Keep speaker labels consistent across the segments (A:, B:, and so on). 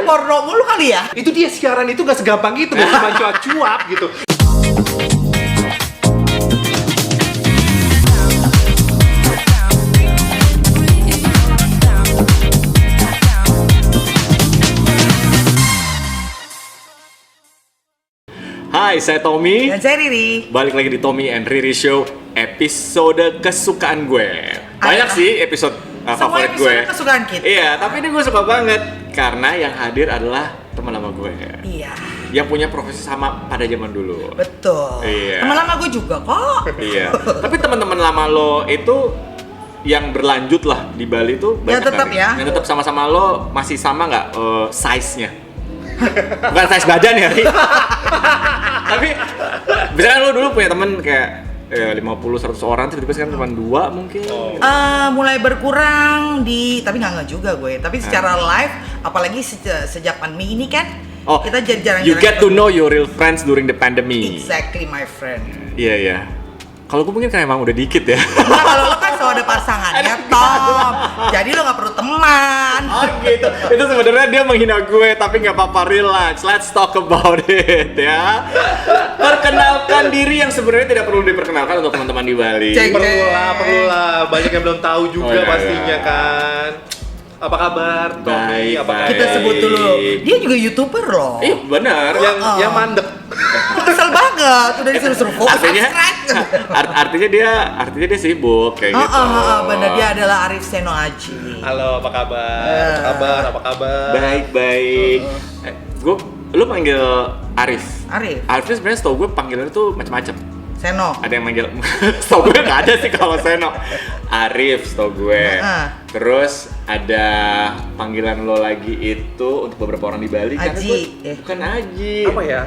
A: porno mulu kali ya?
B: Itu dia, siaran itu gak segampang itu, gak cuma cuap-cuap gitu.
C: Hai, saya Tommy.
A: Dan saya Riri.
C: Balik lagi di Tommy and Riri Show, episode kesukaan gue. Banyak sih episode favorit gue.
A: Semua episode kesukaan kita.
C: Iya, tapi ini gue suka banget karena yang hadir adalah teman lama gue.
A: Iya.
C: Yang punya profesi sama pada zaman dulu.
A: Betul.
C: Iya.
A: Teman lama gue juga kok.
C: Iya. Tapi teman-teman lama lo itu yang berlanjut lah di Bali tuh
A: Ya,
C: banyak
A: tetap
C: kan?
A: ya.
C: Yang tetap sama-sama lo masih sama nggak size-nya? Bukan size badan ya, Ri. Tapi misalkan lo dulu punya temen kayak 50-100 orang, tiba-tiba sekarang cuma 2 mungkin.
A: Mulai berkurang tapi nggak juga gue. Tapi secara live, apalagi sejak pandemi ini kan, kita jadi jarang-jarang.
C: You get to know your real friends during the pandemic.
A: Exactly, my friend.
C: Iya, iya. Kalau gue mungkin karena emang udah dikit ya.
A: Nah, kalau lo kan selalu ada pasangannya, Tom. Jadi lo nggak perlu teman.
C: Oh gitu. Itu sebenarnya dia menghina gue, tapi nggak apa-apa, relax. Let's talk about it ya. Perkenalkan diri yang sebenarnya tidak perlu diperkenalkan untuk teman-teman di Bali.
B: Perlulah. Banyak yang belum tahu juga pastinya kan. Apa kabar, Tommy? Apa kabar?
A: Kita sebut dulu. Dia juga YouTuber loh.
C: Benar.
B: Yang mandek.
A: Kesel banget, udah disuruh-suruh fokus
C: Artinya dia sibuk kayak gitu.
A: Bener, dia adalah Arif Seno Aji.
B: Halo, apa kabar? Apa kabar?
C: Baik. Lu panggil Arif. Arif itu sebenarnya setahu gue panggilannya tuh macam-macam.
A: Seno.
C: Ada yang manggil, setahu gue nggak ada sih kalau Seno. Arif setahu gue. Terus ada panggilan lo lagi itu untuk beberapa orang di Bali.
A: Aji.
C: Bukan Aji.
B: Apa ya?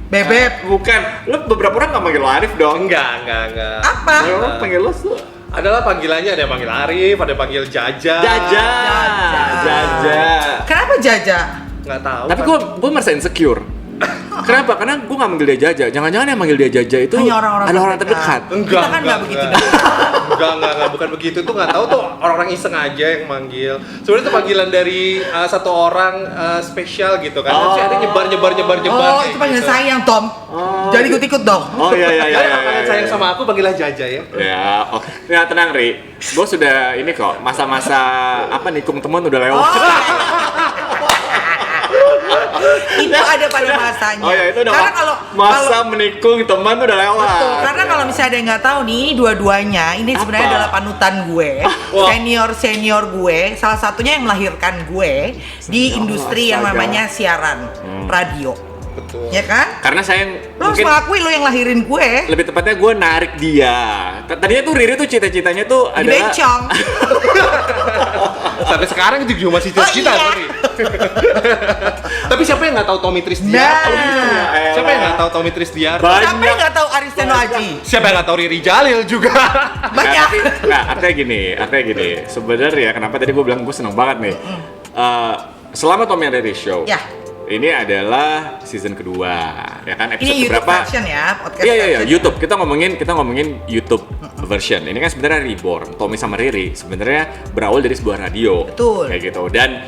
A: Bebek.
C: Bukan. Lo beberapa orang nggak manggil lo Arif dong?
B: Enggak.
A: Apa?
C: Lo panggil lo tuh?
B: Adalah panggilannya, ada yang panggil Arif, ada yang panggil Jaja.
C: Jaja.
A: Kenapa Jaja?
B: Nggak tahu.
C: Tapi gue merasa insecure. Kenapa? Karena gue nggak manggil dia Jaja. Jangan-jangan yang manggil dia Jaja itu
A: hanya orang-orang
C: ada orang terdekat.
A: Kita kan nggak begitu.
B: Enggak, bukan begitu. Tuh nggak tahu tuh orang-orang iseng aja yang manggil. Sebenarnya itu panggilan dari satu orang spesial gitu kan. Terus ada nyebar.
A: Oh, itu panggilan sayang, Tom. Jadi ikut-ikut dong.
C: Oh iya.
B: Kalian sayang sama aku, panggillah Jaja ya.
C: Ya, oke. Nah, tenang, Ri. Gue sudah ini kok, masa-masa nikung teman udah lewat.
A: Itu ada pada masanya.
C: Oh ya, itu udah.
A: Karena kalau
C: menikung teman udah lewat.
A: Betul, karena kalau misalnya ada yang nggak tahu nih, ini dua-duanya ini sebenarnya adalah panutan gue, senior gue, salah satunya yang melahirkan gue di industri yang namanya siaran radio.
B: Betul.
A: Ya kan?
C: Karena saya
A: Lo harus mengakui lo yang lahirin gue.
C: Lebih tepatnya gue narik dia. Tadinya tuh Riri tuh cita-citanya tuh
A: Di
C: adalah
A: bencong.
B: Sampai sekarang itu juga masih cita-cita.
A: Iya.
B: Tapi siapa yang nggak tahu Tommy Trisdiar? Siapa yang nggak tahu Tommy Trisdiar?
A: Siapa yang nggak tahu Arif Seno Aji?
B: Siapa yang nggak tahu Riri Jalil juga?
A: Banyak.
C: Artinya gini. Sebenarnya kenapa tadi gue bilang gue seneng banget nih. Selama Tommy and Riri Show.
A: Ya.
C: Ini adalah season kedua, ya kan? Episode
A: Ini YouTube
C: berapa?
A: version ya, podcast
C: Iya,
A: version.
C: YouTube. Kita ngomongin YouTube version. Ini kan sebenarnya reborn. Tommy sama Riri sebenarnya berawal dari sebuah radio.
A: Betul.
C: Kayak gitu. Dan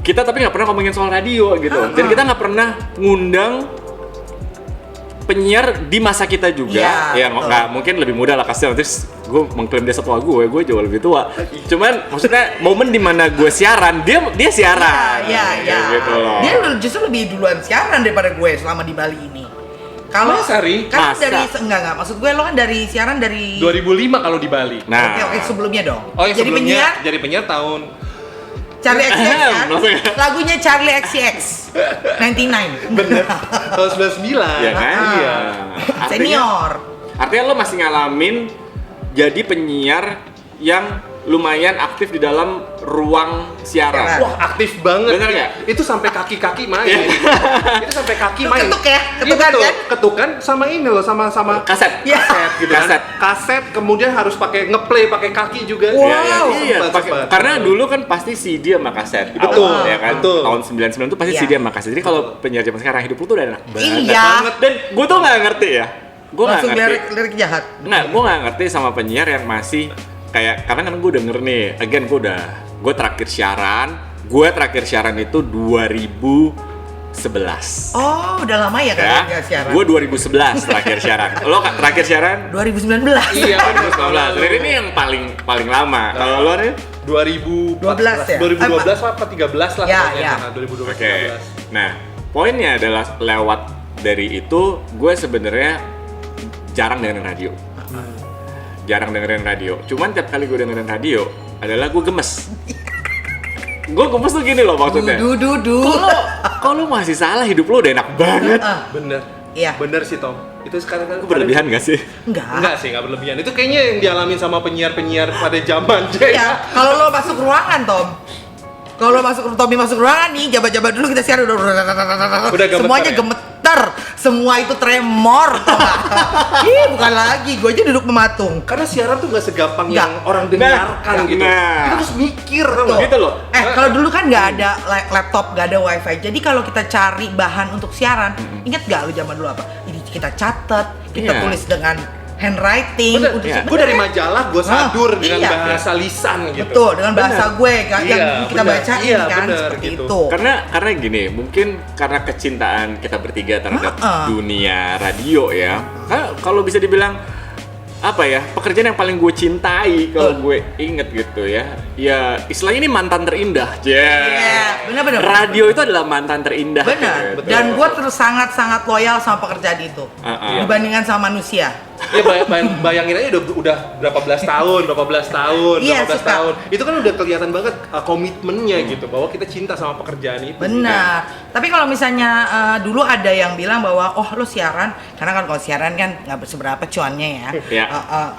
C: kita tapi nggak pernah ngomongin soal radio gitu. Dan kita nggak pernah ngundang penyiar di masa kita juga. Ya nggak mungkin lebih muda lah, kasihan nanti gue mengklaim dia setua gue jauh lebih tua. Cuman maksudnya momen dimana gue siaran, dia siaran.
A: Iya.
C: Gitu loh.
A: Dia justru lebih duluan siaran daripada gue selama di Bali ini. Kalau
B: Masa, Ri?
A: kan
C: Masa?
A: dari enggak, maksud gue lo kan dari siaran dari
B: 2005 kalau di Bali.
C: Nah,
A: Oke, sebelumnya dong.
B: Oh ya,
A: jadi penyiar
B: jadi penyiar tahun
A: Charlie XCX kan?
C: Maksudnya?
A: Lagunya Charlie XCX 99.
B: bener tahun 99.
C: ya kan? Iya.
A: Senior.
C: Artinya lo masih ngalamin jadi penyiar yang lumayan aktif di dalam ruang siaran.
B: Wah, aktif banget.
C: Bener nggak?
B: Itu sampai kaki-kaki main. Itu sampai kaki
A: Lu
B: main.
A: ketuk ya?
B: Iya,
A: Ketukan
B: betul.
A: kan?
B: Ketukan sama ini loh, sama
C: Kaset.
A: Iya.
B: kaset gitu kan.
C: Kaset.
B: Kaset kemudian harus pakai ngeplay pakai kaki juga.
A: Wow.
C: Iya,
B: Cepat.
C: karena dulu kan pasti CD sama kaset.
B: Betul,
C: Awal, ya kan?
B: betul.
C: Tahun 99 tuh pasti
A: Iya.
C: CD sama kaset. Jadi kalau penyiar zaman sekarang hidup lu tuh udah enak
A: Iya.
C: banget. Dan gue tuh nggak ngerti ya. Gue nggak
A: Langsung
C: ngerti.
A: lirik jahat.
C: Gue nggak ngerti sama penyiar yang masih kayak, karena kan gue denger nih, gue terakhir siaran gue terakhir siaran itu 2011.
A: Oh, udah lama ya kan nggak siaran?
C: Gue 2011 terakhir siaran. Lo terakhir siaran?
A: 2019.
B: Iya,
C: 2019. Jadi ini yang paling lama. Kalau lo nih?
A: 2012 ya?
B: 2012 apa 13 lah
A: Ya,
B: pokoknya.
A: ya.
B: Nah, 2012.
C: Oke. Nah, poinnya adalah lewat dari itu gue sebenarnya jarang dengerin radio. Jarang dengerin radio. Cuman tiap kali gue dengerin radio adalah gue gemes. Gue gemes tuh gini loh maksudnya. Kok lo masih salah, hidup lo udah enak banget.
B: Bener.
A: Iya.
B: Bener sih Tom. Itu sekarang kan
C: Gue berlebihan gak sih?
B: Enggak sih, enggak berlebihan. Itu kayaknya yang dialamin sama penyiar-penyiar pada zaman
A: Iya, kalau lo masuk ruangan, Tom. Kalau Tommy masuk ruangan nih, jabat-jabat dulu kita siaran udah
B: gemeter
A: semuanya
B: ya?
A: gemeter, semua itu tremor, tau gak? Ih, bukan lagi, gue aja duduk mematung.
B: Karena siaran tuh gak segampang
A: Nggak.
B: yang orang dengarkan gitu.
C: Nah.
B: Kita harus mikir tau
A: Betul.
B: nggak?
C: Gitu loh.
A: Kalau dulu kan nggak ada laptop, nggak ada wifi. Jadi kalau kita cari bahan untuk siaran, ingat gak lu zaman dulu apa? Ini kita catat, kita
C: Iya.
A: tulis dengan handwriting.
B: Bener,
C: Iya.
B: gue dari majalah gue sadur dengan
A: iya.
B: bahasa lisan gitu.
A: Betul, dengan bahasa gue kan yang
B: Iya,
A: kita
B: bener.
A: bacain
B: Iya,
A: kan
B: bener,
A: seperti
B: gitu.
A: itu.
C: Karena gini, mungkin karena kecintaan kita bertiga terhadap dunia radio ya. Karena kalau bisa dibilang apa ya, pekerjaan yang paling gue cintai kalau gue inget gitu ya. Ya istilahnya ini mantan terindah.
A: Iya, benar-benar.
C: Radio itu adalah mantan terindah.
A: Benar.
C: gitu.
A: Dan gue terus sangat loyal sama pekerjaan itu dibandingkan sama manusia.
B: Ya bayangin aja udah berapa belas tahun,
A: Iya,
B: 15
A: suka.
B: tahun. Itu kan udah kelihatan banget komitmennya gitu bahwa kita cinta sama pekerjaan itu.
A: Benar. Tapi kalau misalnya dulu ada yang bilang bahwa lo siaran, karena kan kalau siaran kan nggak seberapa cuannya ya.
C: Iya.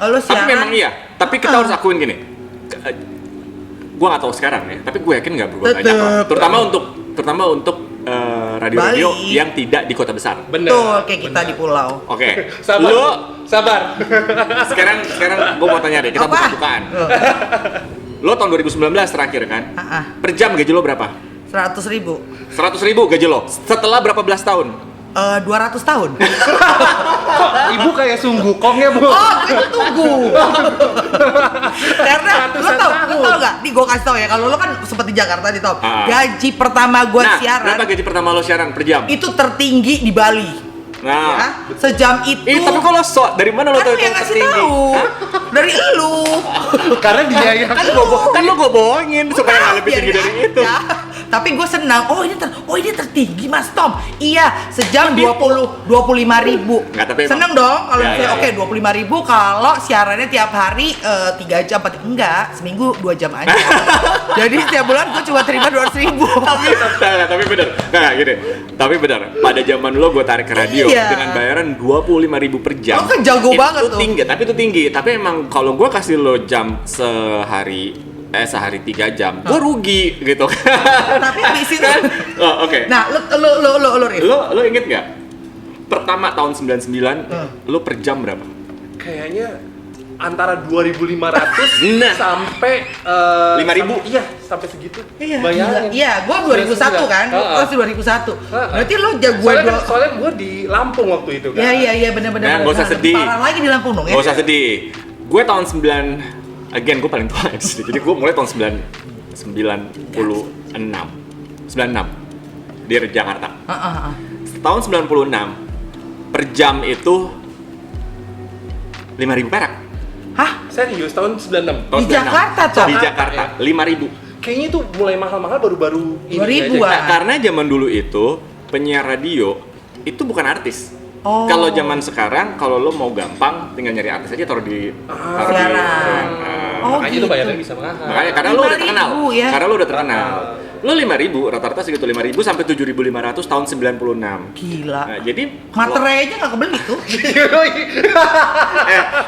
A: Lo
C: Tapi
A: siaran.
C: memang iya. Tapi kita harus akuin gini. Gue nggak tahu sekarang ya. Tapi gue yakin nggak berubah banyak.
A: Tetep.
C: Terutama untuk radio-radio
A: Bali.
C: yang tidak di kota besar.
B: Bener.
A: Betul, kayak kita di pulau.
C: Oke.
B: Sabar.
C: Sekarang gue mau tanya deh. Kita
A: Apa?
C: buka-bukaan. Lo tahun 2019 terakhir kan? Per jam gaji lo berapa?
A: 100.000.
C: 100.000 gaji lo. Setelah berapa belas tahun?
A: 200 tahun.
B: Kok ibu kayak sungguh ya Bu?
A: Oh, itu tunggu. Karena lo tau gak? Nih gue kasih tau ya, kalau lo kan sempet di Jakarta nih Tom. Gaji pertama gue siaran.
C: Berapa gaji pertama lo siaran per jam?
A: Itu tertinggi di Bali.
C: Nah.
A: Ya, sejam itu.
C: Tapi kalau dari mana lo
A: kan
C: tahu
A: lu
C: itu
A: yang ngasih
C: tertinggi?
A: tahu.
C: Hah?
A: Dari lu.
B: Karena dia yang
C: Kan lo gue bohongin supaya nggak lebih tinggi
A: Biarin
C: dari itu.
A: aja. Tapi gue senang. Oh ini tertinggi Mas Tom. Iya, sejam 25.000.
C: Nggak, tapi emang-
A: Seneng dong kalau
C: Ya,
A: misalnya
C: ya,
A: oke 25.000 kalau siarannya tiap hari 3 jam 4 enggak, seminggu 2 jam aja. Jadi setiap bulan gue cuma terima 200.000.
C: Tapi bener, nggak gini. Tapi bener, pada zaman lo gue tarik ke radio
A: Iya.
C: dengan bayaran 25.000 per jam.
A: Lo kan jago banget tuh.
C: Itu tinggi. Tapi emang kalau gue kasih lo jam sehari 3 jam, gue rugi gitu.
A: Tapi habis itu.
C: Oh, oke.
A: Nah, lo Rif.
C: Lo inget nggak? Pertama tahun 99, lo per jam berapa?
B: kayaknya antara 2.500
C: Nah.
B: sampai
C: 5.000.
B: Iya, sampai segitu.
A: Iya,
B: Bayangin.
A: iya, gua 2001 kan,
B: Heeh.
A: pasti 2001.
B: Heeh.
A: Berarti lo jago
B: Soalnya gue di Lampung waktu itu kan.
A: Iya, benar-benar.
C: Nah, nggak usah sedih.
A: Parah lagi di Lampung dong ya.
C: Gak usah sedih. Gue tahun 9, gue paling tua di sini. Jadi gue mulai tahun 96 di Jakarta. Tahun 96 per jam itu 5.000 perak.
A: Hah?
B: Serius tahun 96.
C: Tahun
A: Di Jakarta,
C: 96.
A: Cok?
C: Di Jakarta 5.000.
B: Kayaknya itu mulai mahal-mahal baru-baru ini
A: 2000-an.
B: aja.
C: Nah, karena zaman dulu itu penyiar radio itu bukan artis.
A: Oh.
C: Kalau zaman sekarang, kalau lo mau gampang, tinggal nyari artis aja taruh di
A: Siaran. Oh,
B: Makanya
A: gitu.
B: itu bayarnya bisa mahal.
C: makanya karena lo udah
A: 5.000
C: terkenal.
A: ya?
C: Karena lo udah terkenal. Lo 5.000, rata-rata segitu 5.000 sampai 7.500 tahun 96.
A: Gila.
C: Nah, jadi
A: Materai aja nggak kebeli tuh.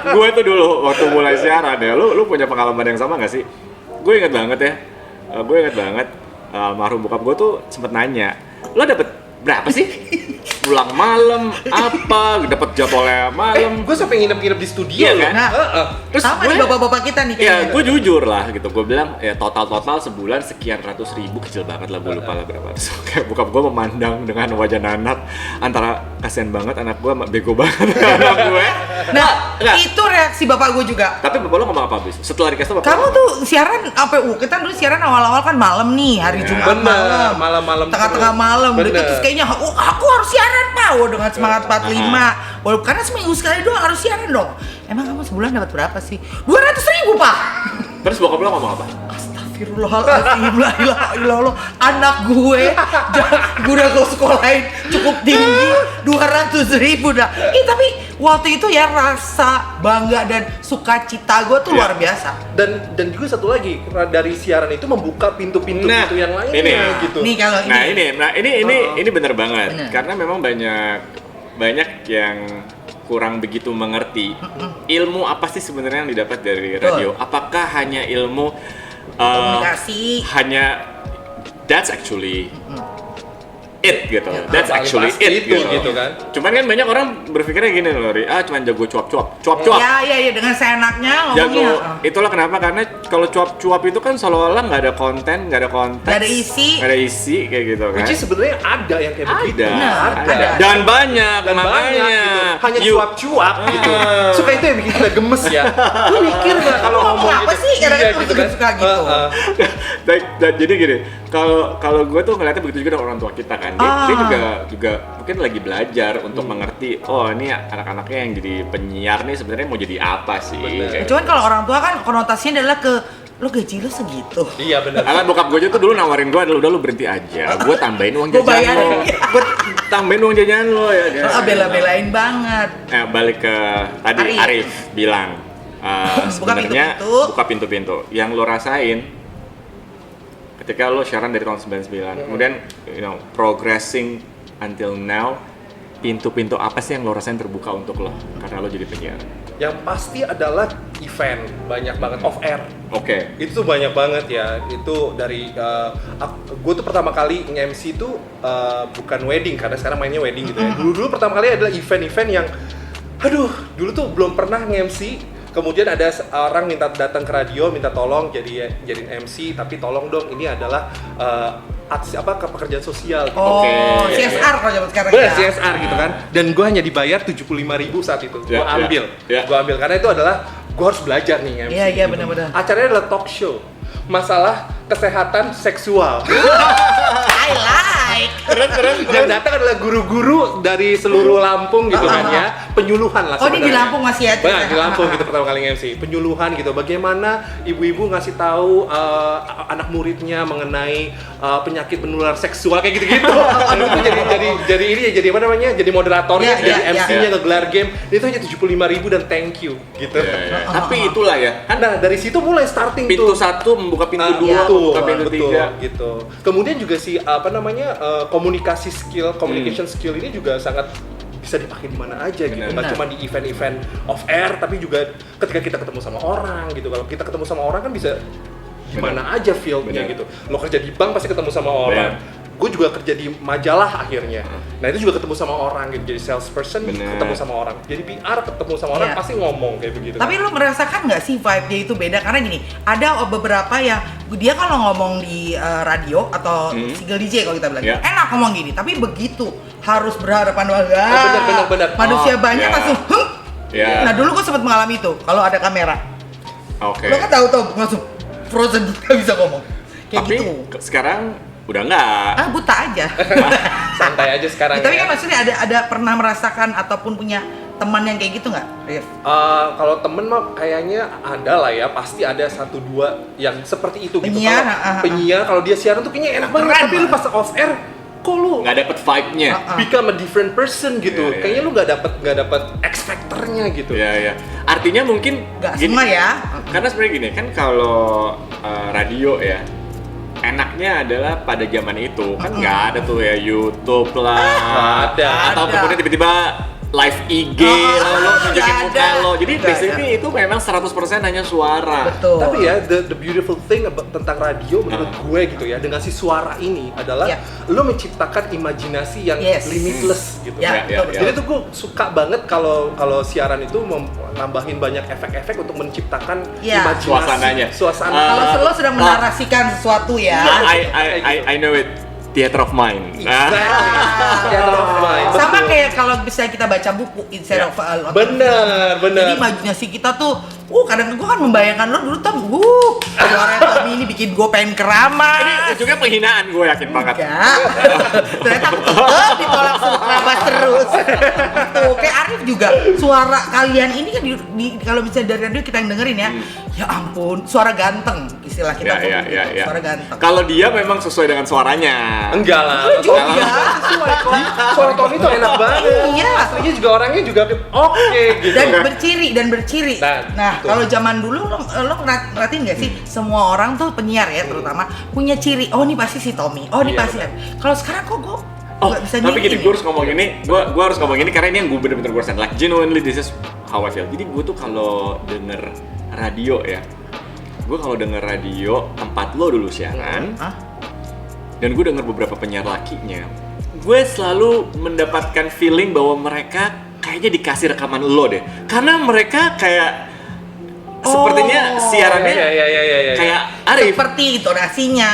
C: gue tuh dulu waktu mulai siaran ya, lu punya pengalaman yang sama nggak sih? Gue inget banget ya, almarhum bokap gue tuh sempet nanya, lo dapet berapa sih pulang malam, apa, dapat jadwalnya malam.
B: Gue sampai nginep-nginep di studio
C: Iya
B: loh.
C: kan?
A: Nah,
C: Terus
A: sama nih bapak-bapak kita nih
C: Ya,
A: kayaknya.
C: gue jujur lah gitu. Gue bilang ya total sebulan sekian ratus ribu, kecil banget lah, gue lupa lah berapa. Terus kayak bokap gue memandang dengan wajah nanak, antara kasihan banget anak gue, bego banget anak gue.
A: Nah,
C: Enggak.
A: itu reaksi bapak gue juga.
C: Tapi bapak lo ngomong apa abis? Setelah dikasih tau bapak
A: Kamu
C: lo
A: tuh siaran APU, kita dulu siaran awal-awal kan malam nih, hari Jumat
B: Bener,
A: malam.
B: malam-malam
A: Tengah-tengah
B: terus.
A: malam. Udah
B: Bener.
A: gitu terus kayaknya, oh, aku harus siaran Pak, oh, dengan semangat 45. Walaupun karena seminggu sekali doang harus siaran dong. Emang kamu sebulan dapat berapa sih? 200.000 Pak.
C: Terus bokap lo ngomong apa?
A: Astagfirullahaladzim, la ilaha illallah. Anak gue udah gue sekolahin cukup tinggi 200.000 dah. Tapi waktu itu ya rasa bangga dan sukacita gue tuh luar biasa.
B: Dan juga satu lagi, dari siaran itu membuka pintu-pintu
C: Nah,
B: yang lainnya
C: ini.
B: gitu.
A: Nih kalau
C: Ini bener banget.
A: Bener.
C: Karena memang banyak yang kurang begitu mengerti ilmu apa sih sebenarnya yang didapat dari radio. Apakah hanya ilmu
A: komunikasi.
C: hanya that's actually it gitu.
A: Ya,
C: That's
B: paling
C: actually
B: pasti
C: it
B: itu,
C: gitu.
B: gitu kan.
C: Cuman kan banyak orang berpikirnya gini loh, Ri, cuman jago cuap-cuap.
A: Ya, dengan seenaknya ngomongnya.
C: Jago. Itulah kenapa, karena kalau cuap-cuap itu kan seolah-olah nggak ada konten, nggak ada konteks,
A: Nggak ada isi.
C: nggak ada isi kayak gitu kan.
B: Which is sebenarnya ada yang kayak begitu.
A: Benar,
C: ada. Dan banyak,
B: Dan
C: makanya
B: banyak gitu. Hanya
C: You-
B: cuap-cuap gitu. Suka itu yang bikin kita gemes ya. Lu mikir nggak kalau
A: Ngomong
B: ngomong
A: apa
B: gitu?
A: sih? Kadang-kadang
B: Iya,
A: gue juga suka gitu.
C: Dan jadi gini, kalau gue tuh ngeliatnya begitu juga dengan orang tua kita kan. Dia juga mungkin lagi belajar untuk mengerti, oh ini anak-anaknya yang jadi penyiar nih sebenarnya mau jadi apa sih?
B: Bener.
C: Kayak-
A: Cuman kalau orang tua kan konotasinya adalah ke lo gaji lo segitu.
B: Iya benar.
C: Karena bokap gue tuh dulu nawarin gue, udah lu berhenti aja, gue tambahin uang
A: Gua
C: jajan
A: bayarin.
C: lo, gue tambahin uang jajan lo ya.
A: Lo bela-belain banget.
C: Balik ke tadi Arif bilang sebenarnya
A: pintu-pintu.
C: buka pintu-pintu. Yang lo rasain ketika lo siaran dari tahun 99, kemudian progressing until now, pintu-pintu apa sih yang lo rasain terbuka untuk lo karena lo jadi penyiar?
B: Yang pasti adalah event, banyak banget off air.
C: Oke.
B: Itu tuh banyak banget ya. Itu dari gue tuh pertama kali nge-MC tuh bukan wedding, karena sekarang mainnya wedding gitu ya. Dulu pertama kali adalah event-event yang dulu tuh belum pernah nge-MC. Kemudian ada orang minta datang ke radio, minta tolong jadiin MC, tapi tolong dong, ini adalah pekerjaan sosial gitu.
A: Oh,
C: Oke.
A: CSR kalau zaman sekarang
B: Bener,
A: ya.
B: CSR gitu kan. Dan gue hanya dibayar 75.000 saat itu.
C: Ya,
B: Gue ambil.
C: ya.
B: Gue ambil karena itu adalah gue harus belajar nih MC.
A: Iya,
B: gitu.
A: benar-benar.
B: Acaranya adalah talk show. Masalah kesehatan seksual.
A: I like.
B: Yang datang adalah guru-guru dari seluruh Lampung gitu kan ya. Penyuluhan lah
A: Oh, ini di
B: sebenarnya.
A: Lampung masih ya?
B: Benar, di Lampung gitu pertama kali MC. Penyuluhan gitu. Bagaimana ibu-ibu ngasih tahu anak muridnya mengenai penyakit menular seksual kayak gitu-gitu. Itu jadi ini ya, jadi apa namanya? Jadi moderatornya,
A: Iya,
B: jadi
A: iya,
B: MC-nya
C: iya.
B: ngegelar game. Itu hanya 75.000 dan thank you gitu.
C: Ya. Tapi itulah ya, kan
B: Nah, dari situ mulai starting
C: pintu
B: tuh.
C: satu membuka pintu
B: Ah,
C: dua,
B: betul,
C: membuka pintu
B: betul,
C: tiga.
B: gitu. Kemudian juga komunikasi skill, communication skill ini juga sangat bisa dipakai di mana aja gitu.
C: Benar.
B: Nggak cuma di event-event off air, tapi juga ketika kita ketemu sama orang gitu. Kalau kita ketemu sama orang kan bisa gimana aja fieldnya
C: Benar.
B: gitu. Lo kerja di bank pasti ketemu sama orang. Gue juga kerja di majalah akhirnya. Nah itu juga ketemu sama orang gitu. Jadi salesperson
C: Benar.
B: ketemu sama orang. Jadi PR ketemu sama orang
A: Iya.
B: pasti ngomong kayak begitu.
A: Tapi lu merasakan nggak sih vibe-nya itu beda? Karena gini, ada beberapa yang dia kalau ngomong di radio atau single DJ kalau kita bilang,
C: Yeah.
A: enak ngomong gini. Tapi begitu harus berhadapan wajah,
B: benar.
A: manusia
C: Oh,
A: banyak
C: yeah.
A: langsung,
C: Yeah.
A: Nah dulu gue sempat mengalami itu kalau ada kamera.
C: Oke.
A: Lo kan tahu langsung frozen, nggak bisa ngomong. Kayak
C: Tapi
A: gitu.
C: sekarang udah enggak.
A: Buta aja.
B: Santai aja sekarang.
A: Tapi
B: ya.
A: kan maksudnya ada pernah merasakan ataupun punya teman yang kayak gitu nggak, Rif?
B: Kalau temen mah kayaknya ada lah ya, pasti ada 1-2 yang seperti itu gitu.
A: Penyiar,
B: Kalau penyiar kalau dia siaran tuh kayaknya enak banget,
A: Keren
B: tapi lu
A: banget.
B: pas off air kok lu
C: Nggak dapet vibe-nya.
B: become a different person gitu.
C: Iya, iya.
B: Kayaknya lu nggak dapet X factor-nya gitu.
C: Iya, iya. Artinya mungkin
A: Nggak
C: gini,
A: semua ya.
C: Karena sebenarnya gini, kan kalau radio ya, enaknya adalah pada zaman itu kan nggak ada tuh ya YouTube lah,
B: Nggak ada.
C: atau
A: Ada.
C: kemudian tiba-tiba live IG, lo nunjukin muka lo. Jadi basically itu memang 100% hanya suara.
A: Betul.
B: Tapi ya, the beautiful thing tentang radio menurut gue gitu ya, dengan si suara ini adalah lo menciptakan imajinasi yang limitless gitu. Jadi tuh gue suka banget kalau siaran itu nambahin banyak efek-efek untuk menciptakan imajinasi. Suasana.
A: Kalau lo sedang menarasikan sesuatu ya.
C: I know it. Theater of mind.
B: Theater of mind.
A: Sama kayak kalau bisa kita baca buku instead of
B: bener.
A: Jadi imajinasi kita tuh, kadang gue kan membayangkan lo dulu tuh, suara Tommy ini bikin gue pengen keramas.
C: Ini juga penghinaan gue yakin banget.
A: Ternyata ditolak suruh keramas terus. Tuh, kayak Arif juga, suara kalian ini kan kalau misalnya dari radio kita yang dengerin ya, ya ampun, suara ganteng istilah kita tuh, suara ganteng.
C: Kalau dia memang sesuai dengan suaranya.
B: Enggak lah. Sesuai kok. Suara Tommy tuh enak banget.
A: Iya.
B: Aslinya juga orangnya juga oke gitu.
A: Dan berciri. Nah, kalau zaman dulu lo perhatiin nggak sih semua orang tuh penyiar ya terutama punya ciri. Oh, ini pasti si Tommy. Oh, ini pasti. Kalau sekarang kok gue nggak bisa
C: tapi gini, gue harus ngomong ini. Gue harus ngomong ini karena ini yang gue bener-bener gue rasain. Like genuinely this is how I feel. Jadi gue tuh kalau denger radio ya, gue kalau denger radio tempat lo dulu siaran. Dan gue denger beberapa penyiar lakinya, gue selalu mendapatkan feeling bahwa mereka kayaknya dikasih rekaman lo deh, karena mereka kayak sepertinya siarannya kayak Arif.
A: Seperti intonasinya,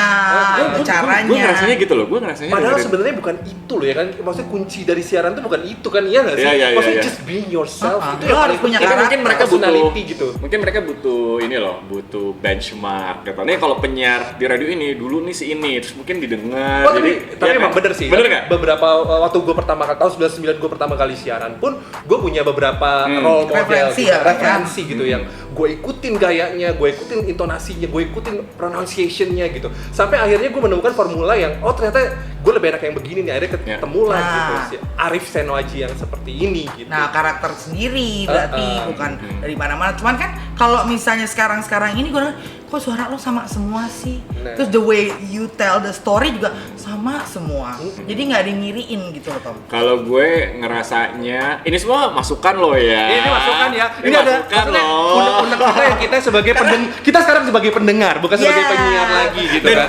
A: caranya.
C: Gue ngerasanya gitu loh,
B: Padahal sebenarnya bukan itu loh ya kan, maksudnya kunci dari siaran tuh bukan itu kan, iya nggak sih? Maksudnya just being yourself. Itu
A: lo harus punya karakter.
C: Mungkin mereka
B: personality gitu.
C: Mungkin mereka butuh ini loh, butuh benchmark. Gitu. Nih kalau penyiar di radio ini dulu nih si ini, terus mungkin didengar.
B: Tapi emang bener sih.
C: Bener nggak?
B: Beberapa waktu gue pertama kali tahun 99 gue pertama kali siaran pun, gue punya beberapa role model, referensi gitu yang gue ikutin gayanya, gue ikutin intonasinya, gue ikutin pronunciation-nya gitu. Sampai akhirnya gue menemukan formula yang ternyata gue lebih enak yang begini nih. Akhirnya ketemu lah gitu si Arif Senoaji yang seperti ini gitu.
A: Nah, karakter sendiri berarti bukan dari mana-mana. Cuman kan kalau misalnya sekarang ini gue kok suara lo sama semua sih. Terus the way you tell the story juga sama semua. Jadi nggak ada yang ngiriin gitu loh, Tom.
C: Kalau gue ngerasanya ini semua masukan lo ya.
B: Ini masukan ya. Ini ada
C: masukan lo.
B: Unek kita yang kita sebagai kita sekarang sebagai pendengar, bukan sebagai penyiar lagi gitu kan.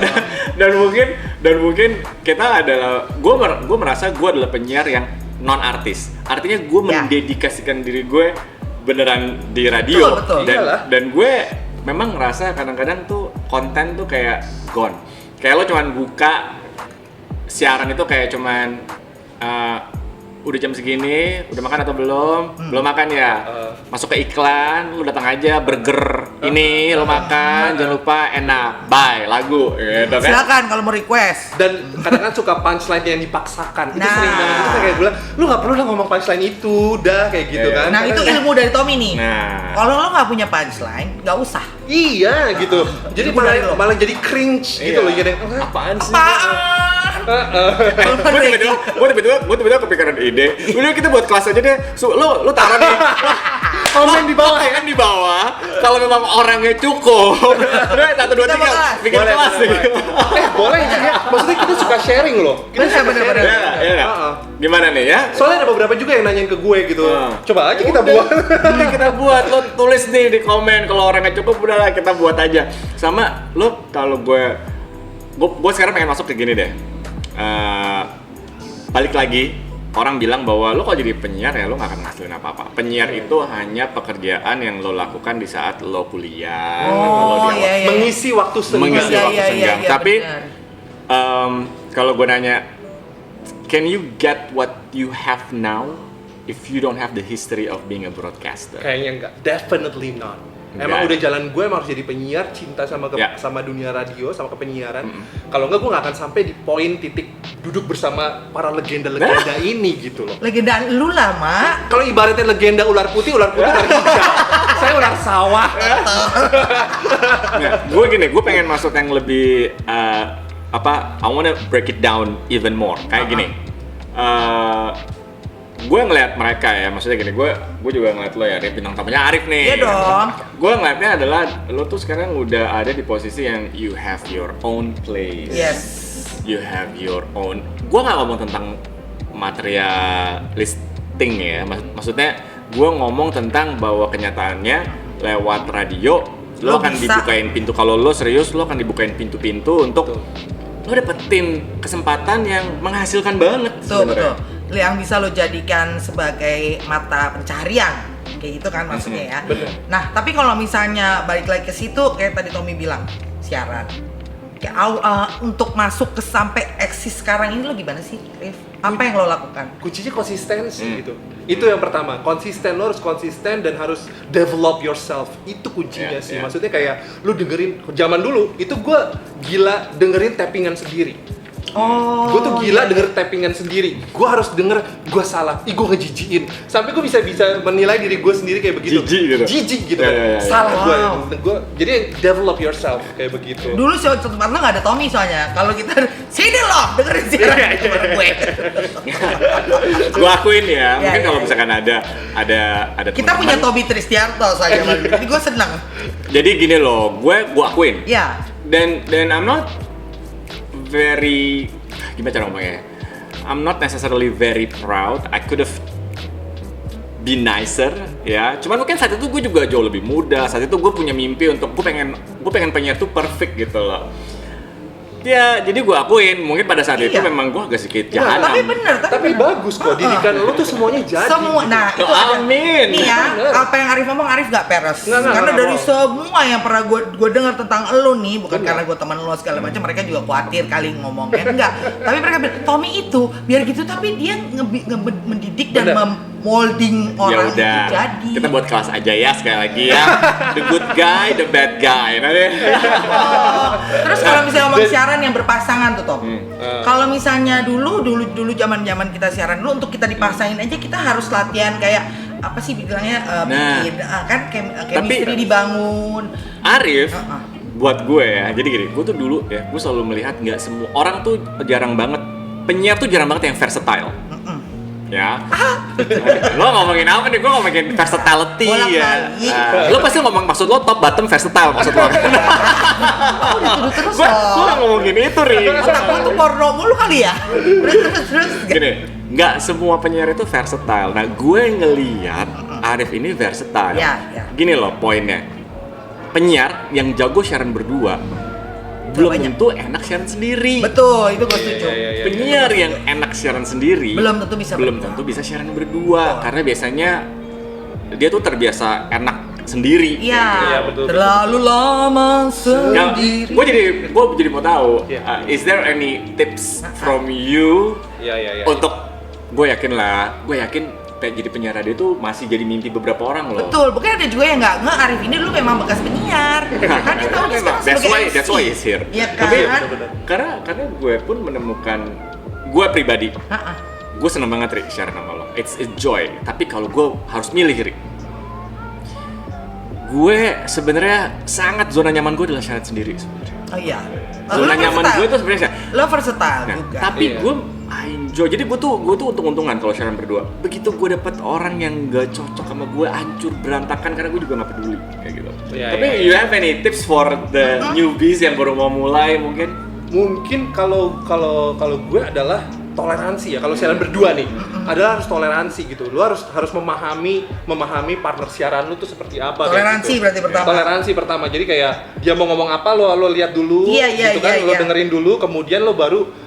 C: Dan mungkin kita adalah gue merasa gue adalah penyiar yang non artis. Artinya gue mendedikasikan diri gue beneran di radio.
A: Betul.
C: Dan gue memang ngerasa kadang-kadang tuh konten tuh kayak gone. Kayak lo cuman buka siaran itu kayak cuman udah jam segini, udah makan atau belum? Belum makan ya? Masuk ke iklan, lu datang aja burger ini lo makan, jangan lupa enak, bye, lagu gitu kan.
A: Silakan kalau mau request.
B: Dan kadang-kadang suka punchline yang dipaksakan. Itu sering banget. Itu kayak bilang, lu nggak perlu lah ngomong punchline itu, udah kayak gitu kan.
A: Nah, itu ilmu dari Tommy nih.
C: Nah.
A: Kalau lo nggak punya punchline, nggak usah.
B: Iya gitu. Jadi malah jadi cringe gitu loh. Jadi apaan sih?
C: Gue tiba-tiba kepikiran ide. Udah kita buat kelas aja deh. Lo taruh nih. Komen di bawah. Kalau memang orangnya cukup. Udah 1 2 3 bikin kelas gitu.
B: Boleh ya. Maksudnya kita suka sharing loh. Kita suka sharing.
C: Iya. Gimana nih ya?
B: Soalnya ada beberapa juga yang nanyain ke gue gitu. Coba aja kita buat.
C: Kita buat. Lo tulis nih di komen kalau orangnya cukup udahlah kita buat aja. Sama lo kalau gue sekarang pengen masuk ke gini deh. Balik lagi, orang bilang bahwa lo kalau jadi penyiar ya lo gak akan ngasilin apa-apa. Penyiar itu hanya pekerjaan yang lo lakukan di saat lo kuliah,
B: mengisi waktu senggang.
C: Tapi kalau gue nanya, can you get what you have now if you don't have the history of being a broadcaster?
B: Kayaknya enggak, definitely not. Emang udah jalan gue emang harus jadi penyiar, cinta sama sama dunia radio, sama kepenyiaran. Kalau enggak gue nggak akan sampai di poin titik duduk bersama para legenda-legenda ini gitu loh.
A: Legenda lu lah, Mak.
B: Kalau ibaratnya legenda ular putih ular hijau. Saya ular sawah.
C: Gue pengen masuk yang lebih I wanna break it down even more. Kayak gini. Gue ngeliat mereka ya, maksudnya gini, gue juga ngeliat lo ya, bintang tamunya Arif nih.
A: Iya dong.
C: Gue ngeliatnya adalah lo tuh sekarang udah ada di posisi yang you have your own place.
A: Yes.
C: You have your own. Gue nggak ngomong tentang materialis acting ya. Maksudnya gue ngomong tentang bahwa kenyataannya lewat radio lo akan dibukain pintu. Kalau lo serius, lo akan dibukain pintu-pintu untuk lo dapetin kesempatan yang menghasilkan banget.
A: Betul. Yang bisa lo jadikan sebagai mata pencarian. Kayak gitu kan maksudnya ya.
B: Bener.
A: Nah, tapi kalau misalnya balik lagi ke situ, kayak tadi Tommy bilang, siaran. Untuk masuk ke sampai eksis sekarang ini lo gimana sih, Rif? Apa yang lo lakukan?
B: Kuncinya konsistensi gitu. Itu yang pertama, konsisten. Lo harus konsisten dan harus develop yourself. Itu kuncinya sih. Maksudnya kayak lo dengerin, zaman dulu itu gue gila dengerin tappingan sendiri. Gue tuh gila denger tappingan sendiri. Gue harus denger gue salah, gue ngejijiin. Sampai gue bisa menilai diri gue sendiri kayak begitu. Jijik gitu. Salah gue. Jadi develop yourself kayak begitu.
A: Dulu sih tempat lo nggak ada Tommy soalnya. Kalau kita sini loh dengerin siaran gue.
C: Gue akuin ya. Mungkin kalau misalkan ada
A: kita punya Tommy Tristianto soalnya. Jadi gue senang.
C: Jadi gini loh, gue akuin.
A: Ya.
C: Dan I'm not very, gimana cara ngomongnya? I'm not necessarily very proud. I could have been nicer, ya. Cuman mungkin saat itu gue juga jauh lebih muda. Saat itu gue punya mimpi untuk gue pengen penyiar tuh perfect gitu loh. Ya, jadi gue akuin mungkin pada saat itu memang gue agak sedikit jahat.
A: Tapi bener,
B: tapi bagus kok. Didikan lo tuh semuanya jadi.
A: Semua, nah itu
C: amin.
A: Nih ya, apa yang Arif ngomong Arif gak peres. Karena dari semua yang pernah gue dengar tentang lo nih, bukan karena gue teman lo segala macam, mereka juga khawatir kali ngomongnya enggak. Tapi mereka bilang Tommy itu biar gitu, tapi dia mendidik dan molding orang itu jadi.
C: Kita buat kelas aja ya sekali lagi ya. The good guy, the bad guy.
A: Terus kalau misalnya ngomong siaran yang berpasangan tuh Tom. Kalau misalnya dulu zaman kita siaran dulu, untuk kita dipasangin aja kita harus latihan kayak apa sih bilangnya bikin kan chemistry dibangun.
C: Arif buat gue ya. Jadi gini, gue tuh dulu ya, gue selalu melihat nggak semua orang tuh jarang banget, penyiar tuh jarang banget yang versatile. Ya, lo ngomongin apa nih? Gue ngomongin versatility ya. Lo pasti ngomong maksud lo top bottom versatile maksud lo.
A: Terus
C: gue ngomongin itu Ri.
A: Otak lo tuh porno mulu kali ya. Terus.
C: Gini, nggak semua penyiar itu versatile. Nah, gue ngeliat Arif ini versatile. Gini loh poinnya. Penyiar yang jago siaran berdua belum tentu enak siaran sendiri.
A: Betul, itu gue setuju.
C: Penyiar yang enak siaran sendiri
A: belum tentu bisa
C: siaran berdua. Karena biasanya dia tuh terbiasa enak sendiri.
A: Iya, betul. Terlalu lama sendiri.
C: Gue jadi mau tahu, is there any tips from you untuk gue yakin jadi penyiar radio itu masih jadi mimpi beberapa orang loh.
A: Betul, bukan ada juga yang nggak Arif ini dulu memang bekas penyiar. Kan dia tahu sekarang sebagai
C: that's why he's here.
A: Iya kan?
C: Tapi karena gue pun menemukan, gue pribadi, gue seneng banget Ri siaran sama lo. It's a joy. Tapi kalau gue harus milih Ri, gue sebenarnya sangat zona nyaman gue adalah siaran sendiri sebenarnya.
A: Oh iya.
C: Zona nyaman gue itu sebenarnya.
A: Lo versatile juga.
C: Tapi gue enjoy. Jadi gue tuh untung-untungan kalau siaran berdua. Begitu gue dapet orang yang gak cocok sama gue, hancur berantakan karena gue juga gak peduli kayak gitu. Tapi you have any tips for the newbies yang baru mau mulai mungkin?
B: Mungkin kalau gue adalah toleransi ya. Kalau siaran berdua nih, adalah harus toleransi gitu. Lu harus memahami partner siaran lu tuh seperti apa.
A: Toleransi gitu. Berarti pertama.
B: Toleransi pertama. Jadi kayak dia mau ngomong apa lo lihat dulu, gitu kan. Lo dengerin dulu, kemudian lo baru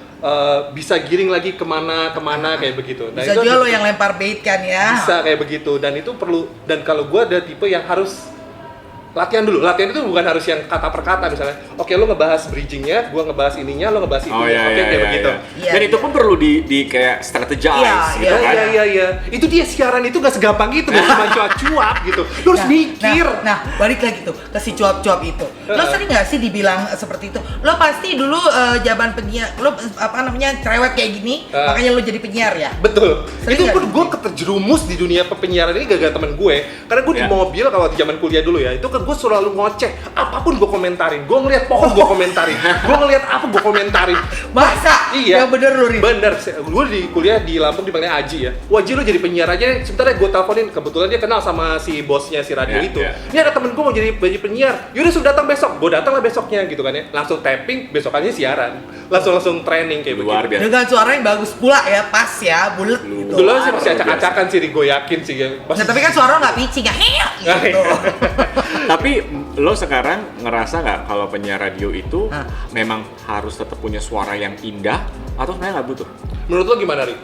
B: bisa giring lagi kemana kayak begitu. Nah,
A: bisa juga lo yang lempar bait kan ya.
B: Bisa kayak begitu, dan itu perlu. Dan kalau gue ada tipe yang harus latihan dulu. Latihan itu bukan harus yang kata per kata misalnya. Oke, lo ngebahas bridgingnya, gue ngebahas ininya, lo ngebahas itunya. Kayak begitu.
C: Dan itu pun perlu di kayak strategize gitu kan.
B: Iya. Itu dia, siaran itu gak segampang gitu, gak cuma cuap-cuap gitu. Lo harus mikir.
A: Nah, balik lagi tuh ke si cuap-cuap itu. Lo sering gak sih dibilang seperti itu? Lo pasti dulu zaman penyiar, lo cerewet kayak gini, makanya lo jadi penyiar ya?
B: Betul. Itu pun gue keterjerumus di dunia penyiaran ini gara-gara temen gue. Karena gue di mobil kalau di zaman kuliah dulu ya, itu kan gue selalu ngoceh, apapun gue komentarin. Gue ngeliat pohon gue komentarin, gue ngeliat apa gue komentarin.
A: Masa?
B: Iya.
A: Yang bener bener lu, Rin?
B: Bener, gue di kuliah di Lampung dipanggilnya Aji ya. Wah Ji, lu jadi penyiar aja, sebentar ya gue teleponin. Kebetulan dia kenal sama si bosnya si radio itu. Ini ada temen gue mau jadi penyiar. Yaudah suruh datang besok. Gue datang lah besoknya gitu kan ya. Langsung tapping, besokannya siaran. Langsung training kayak
C: Luar
B: begitu.
C: biasa.
A: Dengan suara yang bagus pula ya, pas ya, bulet gitu.
B: Dulu sih masih acak-acakan sih, gue yakin sih.
A: Nah, tapi kan suara nggak pitching, nggak heok gitu.
C: Tapi lo sekarang ngerasa nggak kalau penyiar radio itu memang harus tetap punya suara yang indah atau sebenarnya nggak butuh?
B: Menurut lo gimana, Ri?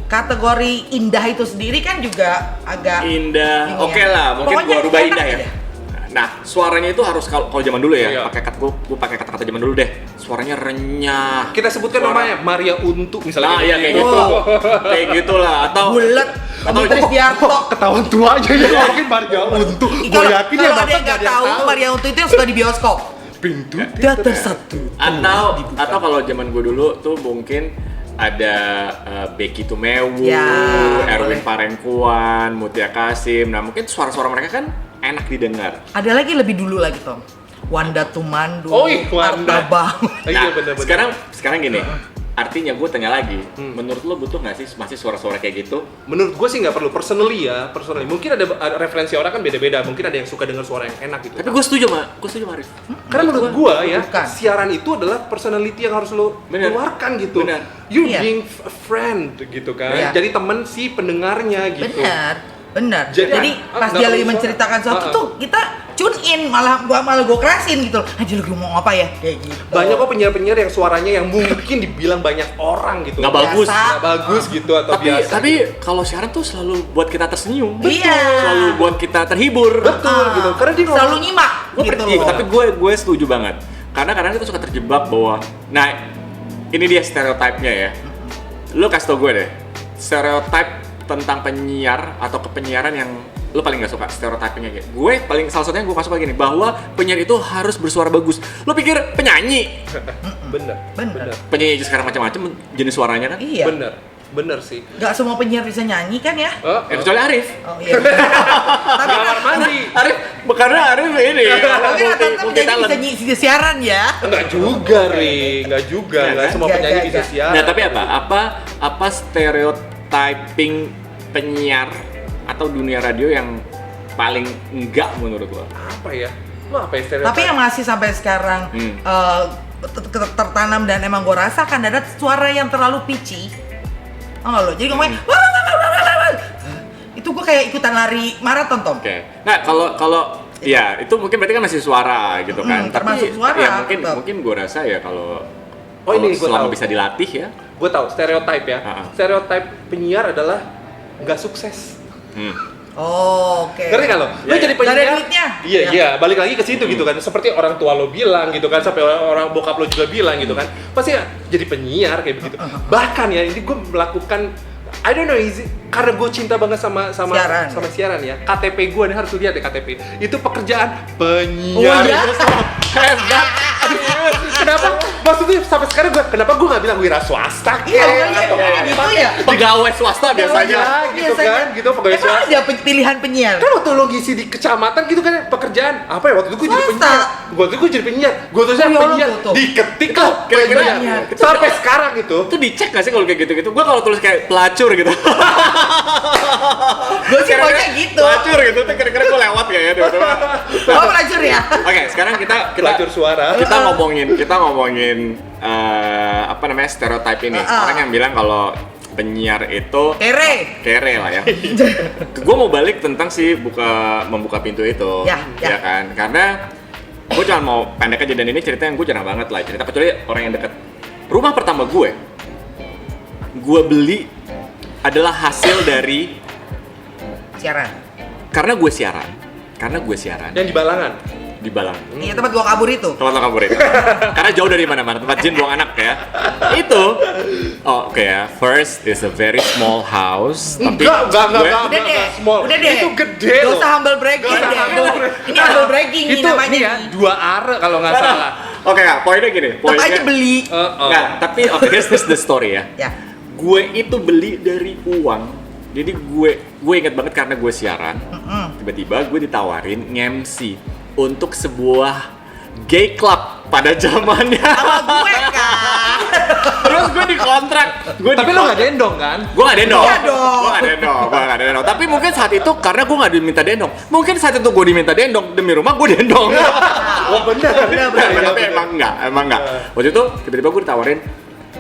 A: Kategori indah itu sendiri kan juga agak
C: Indah,
A: ini
C: oke
A: ya.
C: lah, mungkin
A: Pokoknya
C: gua rubah
A: enak
C: indah ya.
A: aja.
C: Nah, suaranya itu harus kalau zaman dulu ya,
B: Iya.
C: pakai gue pakai kata-kata zaman dulu deh. Suaranya renyah.
B: Kita sebutkan
C: Suara-
B: namanya Maria Untuk misalnya.
C: Nah, iya kayak gitu. Kayak gitulah atau
A: Bulet,
C: atau
A: Dimitri Diarto.
B: Ketahuan tua aja ya, ngomongin Maria Untuk. Gue
A: Kalau
B: yakin ya
A: ada yang nggak tahu, Maria Untuk itu yang suka di bioskop.
B: Pintu
A: Teater satu.
C: atau kalau zaman gue dulu tuh mungkin ada Becky Tumewu,
A: Ya,
C: Erwin
A: boleh.
C: Parengkuan, Mutia Kasim. Nah, mungkin suara-suara mereka kan enak didengar.
A: Ada lagi lebih dulu lagi Tom. Wanda Tumandu,
B: Oh, iya, Wanda.
A: Arta Bang.
B: Iya
C: Nah,
B: bener-bener.
C: sekarang gini. Artinya gue tanya lagi, menurut lo butuh nggak sih masih suara-suara kayak gitu?
B: Menurut gue sih nggak perlu, personally. Mungkin ada referensi orang kan beda-beda. Mungkin ada yang suka dengar suara yang enak gitu.
C: Tapi gue setuju sama Arif.
B: Karena menurut gue ya,
A: bukan.
B: siaran itu adalah personality yang harus lo
C: Bener.
B: keluarkan gitu.
C: Bener.
B: You
A: Iya.
B: being a friend gitu kan.
A: Iya.
B: Jadi temen si pendengarnya gitu.
A: Benar.
B: Jadi,
A: Jadi pas
B: nggak
A: dia
B: perlu
A: lagi
B: suara.
A: menceritakan sesuatu tuh kita tune in, malah gue kerasin gitu. Aja lu mau apa ya? Kayak gitu.
B: Banyak kok penyiar-penyiar yang suaranya yang mungkin dibilang banyak orang gitu.
C: Nggak bagus.
B: Nggak bagus gitu atau biasa.
C: Tapi kalau siaran tuh selalu buat kita tersenyum.
A: Iya.
C: Selalu buat kita terhibur.
B: Betul gitu. Karena dia
A: Selalu nyimak
C: Gue
A: gitu loh.
C: tapi gue setuju banget. Karena kadang kita suka terjebak bahwa, nah ini dia stereotipnya ya. Lo kasih tau gue deh, stereotip tentang penyiar atau kepenyiaran yang lo paling gak suka stereotipnya gitu. Gue paling salah satunya gue gak suka gini, bahwa penyiar itu harus bersuara bagus. Lo pikir penyanyi?
B: Bener.
C: Penyanyi aja sekarang macam-macam jenis suaranya kan?
A: Iya.
B: Bener sih.
A: Gak semua penyiar bisa nyanyi kan ya?
C: Kecuali Arif.
A: Oh iya. Tapi
B: Kamar mandi.
C: Arif, karena Arif ini
A: tapi rata-rata
C: multi
A: penyanyi
C: talent.
A: bisa siaran ya.
B: Enggak juga, Ri. Enggak juga. Enggak semua
A: Nggak,
B: penyanyi
A: nggak,
B: bisa
A: nggak.
B: siaran.
C: Nah, tapi apa stereotyping penyiar atau dunia radio yang paling enggak menurut lo?
B: Apa ya? Lo apa ya stereotip?
A: Tapi yang masih sampai sekarang tertanam dan emang gue rasakan ada suara yang terlalu pitchy. Oh nggak lo? Jadi ngomongnya itu gue kayak ikutan lari maraton Tom.
C: Oke. Nah, kalau ya itu mungkin berarti kan masih suara gitu kan.
A: Termasuk suara,
C: ya
A: tetap.
C: mungkin gue rasa ya kalau
B: Oh, ini gua
C: selama
B: tahu.
C: bisa dilatih ya.
B: Gue tahu stereotip ya.
C: Ha-ha.
B: Stereotip penyiar adalah nggak sukses.
A: Oh, oke.
B: Ngerti nggak lo? Lo
C: Ya,
B: jadi
A: Nggak ada
B: penyiar.
A: duitnya.
B: Iya,
A: Ya.
B: iya. Balik lagi ke situ gitu kan. Seperti orang tua lo bilang gitu kan. Sampai orang bokap lo juga bilang gitu kan. Pasti ya, jadi penyiar kayak begitu. Bahkan ya, ini gue melakukan I don't know, karena gue cinta banget sama siaran ya. KTP gue nih harus lihat ya KTP. Itu pekerjaan penyiar.
A: Oh, iya?
B: Hebat. Kenapa? Maksudnya sampai sekarang kenapa gue nggak bilang wira swasta?
A: Iya,
B: atau
A: gitu
B: apa?
A: ya.
C: Pegawai swasta biasanya.
B: Gitu kan, gitu pegawai
A: Emang
B: swasta.
A: ada pilihan penyiar.
B: Kan waktu lo ngisi di kecamatan gitu kan pekerjaan apa ya waktu itu gue jadi
A: Swasta.
B: penyiar. Waktu itu gue jadi penyiar. Gue tulisnya
A: Oh, ya Allah,
B: penyiar.
A: tuh.
B: Diketik lah
C: Kira-kira
B: penyiar.
C: itu
B: Sampai sekarang itu.
C: Itu dicek gak sih kalau kayak gitu-gitu? Gue kalau tulis kayak pelacur gitu.
A: Gue sih maunya gitu.
C: Pelacur gitu, tuh kira-kira gue lewat kayak ya tiba-tiba.
A: Oh, pelacur ya.
C: Oke, sekarang kita
B: Pelacur suara.
C: kita ngomongin apa namanya stereotip ini. Orang yang bilang kalau penyiar itu kere lah ya. Gue mau balik tentang si membuka pintu itu,
A: Ya.
C: kan? Karena gue cuma mau pendek aja dan ini cerita yang gue jarang banget lah cerita kecuali orang yang deket. Rumah pertama gue beli adalah hasil dari
A: Siaran.
C: karena gue siaran
B: Yang di Balangan.
C: di Balang.
A: Iya, tempat gua kabur itu.
C: Tempat lo kabur itu. Karena jauh dari mana-mana, tempat jin buang anak ya. Itu, oke ya. First is a very small house. Tapi
B: Enggak.
A: Udah deh.
B: Small.
A: Udah deh.
B: Itu gede
A: Gak
B: loh.
A: usah humble bragging
B: Gak usah
A: deh.
B: humble bragging.
A: Ini humble bragging nih
B: Itu
A: namanya.
B: nih ya, 2 are kalau nggak salah.
C: Oke ya, poinnya gini.
A: Tetap aja beli.
C: Nggak, tapi oke, here's the story ya.
A: Ya.
C: Gue itu beli dari uang. Jadi gue inget banget karena gue siaran. Tiba-tiba gue ditawarin nge-MC untuk sebuah gay club pada zamannya.
A: Sama gue kan.
C: Terus gue dikontrak.
B: Tapi lo nggak dendong kan?
C: Gue nggak dendong.
A: Iya dong.
C: Gue nggak dendong. Tapi mungkin saat itu karena gue nggak diminta dendong. Mungkin saat itu gue diminta dendong demi rumah gue dendong.
B: Oh benar.
C: Tapi emang enggak. Waktu itu tiba-tiba gue ditawarin,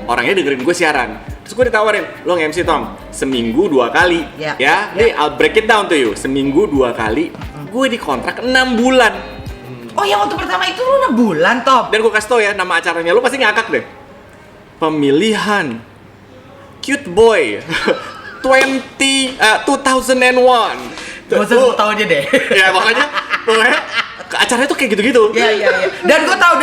C: orangnya dengerin gue siaran. Terus gue ditawarin, lo nge-MC Tom, seminggu 2 kali. Ya. Nih I'll break it down to you. Seminggu 2 kali. Gue dikontrak 6 bulan.
A: Oh yang waktu pertama itu lu 6 bulan, Tom?
C: Dan gue kasih tau ya, nama acaranya lo pasti ngakak deh. Pemilihan Cute Boy 2001.
A: Gak usah gue tau aja deh.
C: Ya makanya acaranya tuh kayak gitu-gitu.
A: Iya. Dan gue tahu.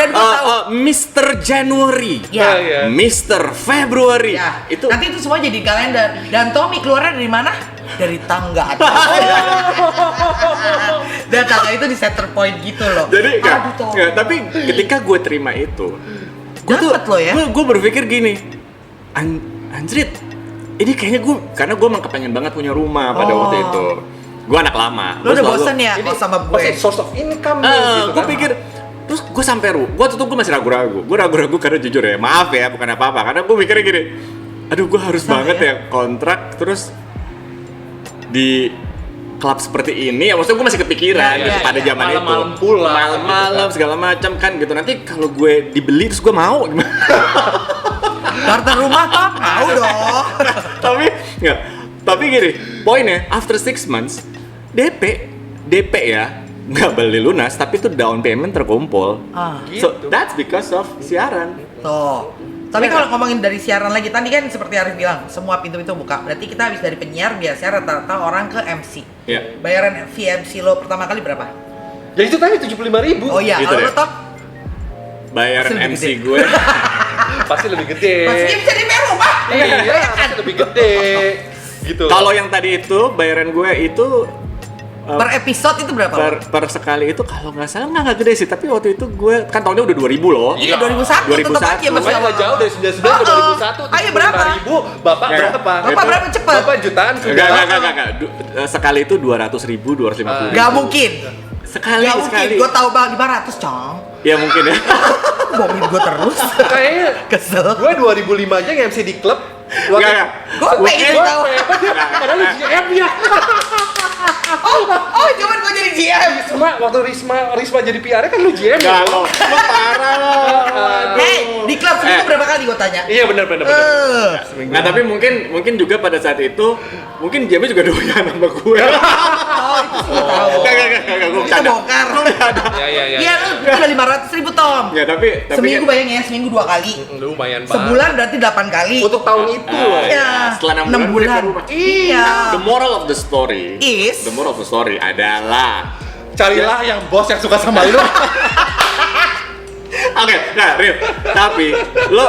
C: Mr. January,
A: Iya.
C: Mr. February.
A: Ya.
C: Itu
A: Nanti itu semua jadi kalender. Dan Tommy keluarnya dari mana? Dari tangga atas. Dan tangga itu di center point gitu loh.
C: jadi
A: Aduh, Tom.
C: tapi ketika gue terima itu,
A: Dapet lo ya?
C: Gue berpikir gini, anjrit, ini kayaknya karena gue emang kepengen banget punya rumah pada waktu itu. Gue anak lama.
A: Lo udah bosen ya
B: Ini
A: sama gue?
B: source of income gitu
C: Gue
B: kan?
C: pikir, terus gue sampai waktu itu gue masih ragu-ragu. Gue ragu-ragu karena jujur ya, maaf ya, bukan apa-apa. Karena gue mikirnya gini, aduh gue harus banget ya kontrak terus di klub seperti ini. Ya maksudnya gue masih kepikiran pada zaman itu.
B: Malam-malam pulang.
C: Malam-malam segala macam kan gitu. Nanti kalau gue dibeli terus gue mau gimana?
A: Kartu rumah, Tom? Mau dong.
C: Tapi gini, poinnya after 6 months DP ya nggak beli lunas, tapi itu down payment terkumpul. So that's because of siaran.
A: Tuh. Tapi kalau ngomongin dari siaran lagi, tadi kan seperti Arif bilang, semua pintu-pintu buka. Berarti kita habis dari penyiar, biasanya rata-rata orang ke MC.
C: Iya.
A: Bayaran VMC lo pertama kali berapa?
B: Ya itu tadi 75.000.
A: Oh iya,
C: Gitu
A: kalau
C: deh.
A: lo Tom?
C: Bayaran
A: Pasti lebih
C: MC
A: gede.
C: gue
B: Pasti lebih gede.
A: Pastinya bisa di rumah.
B: Iya, pasti lebih gede. Gitu.
C: kalau yang tadi itu bayaran gue itu
A: Per episode itu berapa?
C: per sekali itu kalau nggak salah nggak gede sih, tapi waktu itu gue kan tahunnya udah 2000 loh.
A: Iya, 2001 tetap aja
C: 2001.
A: masih
B: Makanya nggak jauh dari 99 ke 2001.
A: Ayo berapa?
B: 75.000, Bapak
C: Ya.
B: berapa?
A: Bapak berapa cepet?
B: Bapak jutaan sudah.
C: Enggak. Sekali itu 200.000, 250.000.
A: Gak mungkin.
C: Sekali.
A: Gue tahu bang 500 cong.
C: Ya mungkin ya.
A: Bohongin gue terus.
B: Kayaknya
A: Kesel.
B: gue 2005 aja nge-MC di klub.
C: Enggak.
A: Gue pengen
B: Gue
A: tahu.
B: padahal lu GM ya.
A: Oh, cuman gue jadi GM.
B: Waktu Risma jadi PR kan lu GM ya?
C: Enggak lo parah lo.
A: Hei, di klub seminggu berapa kali gue tanya?
B: Iya benar.
C: Nah tapi mungkin juga pada saat itu mungkin Jamie juga doyan sama gue.
A: Oh, itu sih gue tahu.
C: Enggak, gue
A: Kita
C: bercanda.
A: bongkar.
B: Iya.
A: Iya, lu udah 500.000 Tom.
C: Ya tapi
A: Seminggu bayangin ya, seminggu 2 kali.
B: Lumayan banget.
A: Sebulan berarti 8 kali.
B: Untuk tahun itu loh.
A: Iya.
C: Setelah 6
A: 6
C: bulan
A: bulan.
C: gue ke rumah.
A: Iya.
C: The moral of the story adalah
B: Carilah yang bos yang suka sama lu.
C: Oke, nah Rif, tapi lo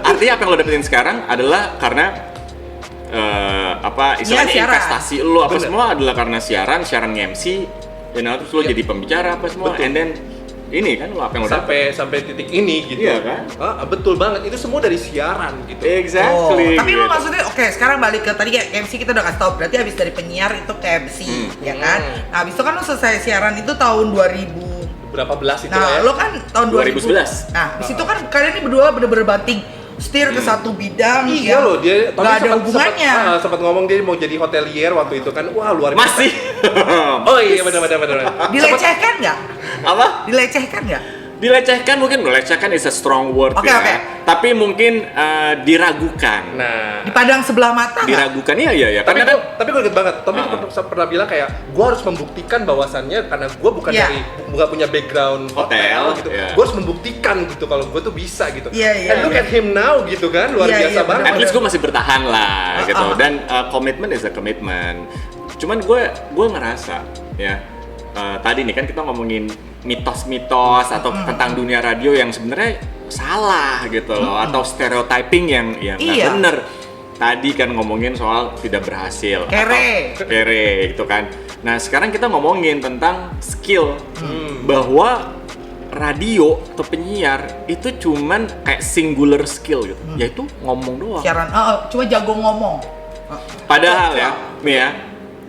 C: artinya apa yang lo dapetin sekarang adalah karena istilahnya
A: siaran.
C: investasi lo apa
B: Bener.
C: semua adalah karena siaran MC, dan terus lo jadi pembicara apa semua,
B: Betul.
C: and then ini kan lo apa yang lo dapet.
B: sampai titik ini gitu.
C: Iya kan?
B: Betul banget. Itu semua dari siaran gitu.
C: Exactly.
A: Tapi lu
C: gitu.
A: maksudnya, oke, sekarang balik ke tadi kayak MC kita udah kasih tau, berarti abis dari penyiar itu ke MC, ya kan? Nah, abis itu kan lu selesai siaran itu tahun 2000.
B: Berapa belas itu
A: Nah,
B: ya?
A: lo kan tahun
C: 2011.
A: Nah, di situ kan kalian ini berdua bener-bener banting setir ke satu bidang.
B: Iya
A: yang
B: loh, dia
A: nggak ada hubungannya.
B: sempat ngomong dia mau jadi hotelier waktu itu kan. Wah, luar biasa.
C: Masih.
B: Oh iya benar.
A: Dilecehkan nggak?
C: Apa?
A: Dilecehkan nggak?
C: Dilecehkan mungkin, melecehkan is a strong word
A: Oke,
C: ya.
A: oke.
C: Tapi mungkin diragukan.
B: Nah,
A: Dipandang sebelah mata nggak?
C: Diragukan iya.
B: tapi
C: Karena kan
B: tapi gue inget banget. Tommy pernah bilang kayak gue harus membuktikan bahwasannya karena gue bukan
A: Iya.
B: bukan punya background
C: Hotel,
B: gitu.
C: iya.
B: Gue harus membuktikan gitu kalau gue tuh bisa gitu.
A: Iya.
B: And look at him now gitu kan, luar
A: Iya,
B: biasa
A: iya,
B: banget.
C: at least gue masih bertahan lah gitu, dan commitment is a commitment. Cuman gue ngerasa ya tadi nih kan kita ngomongin mitos-mitos atau tentang dunia radio yang sebenarnya salah gitu loh, atau stereotyping yang nggak
A: Iya.
C: bener. Tadi kan ngomongin soal tidak berhasil,
A: Kere.
C: atau kere gitu kan. Nah sekarang kita ngomongin tentang skill, bahwa radio atau penyiar itu cuman kayak singular skill gitu, yaitu ngomong doang.
A: Siaran, cuma jago ngomong.
C: Padahal ya, nih ya,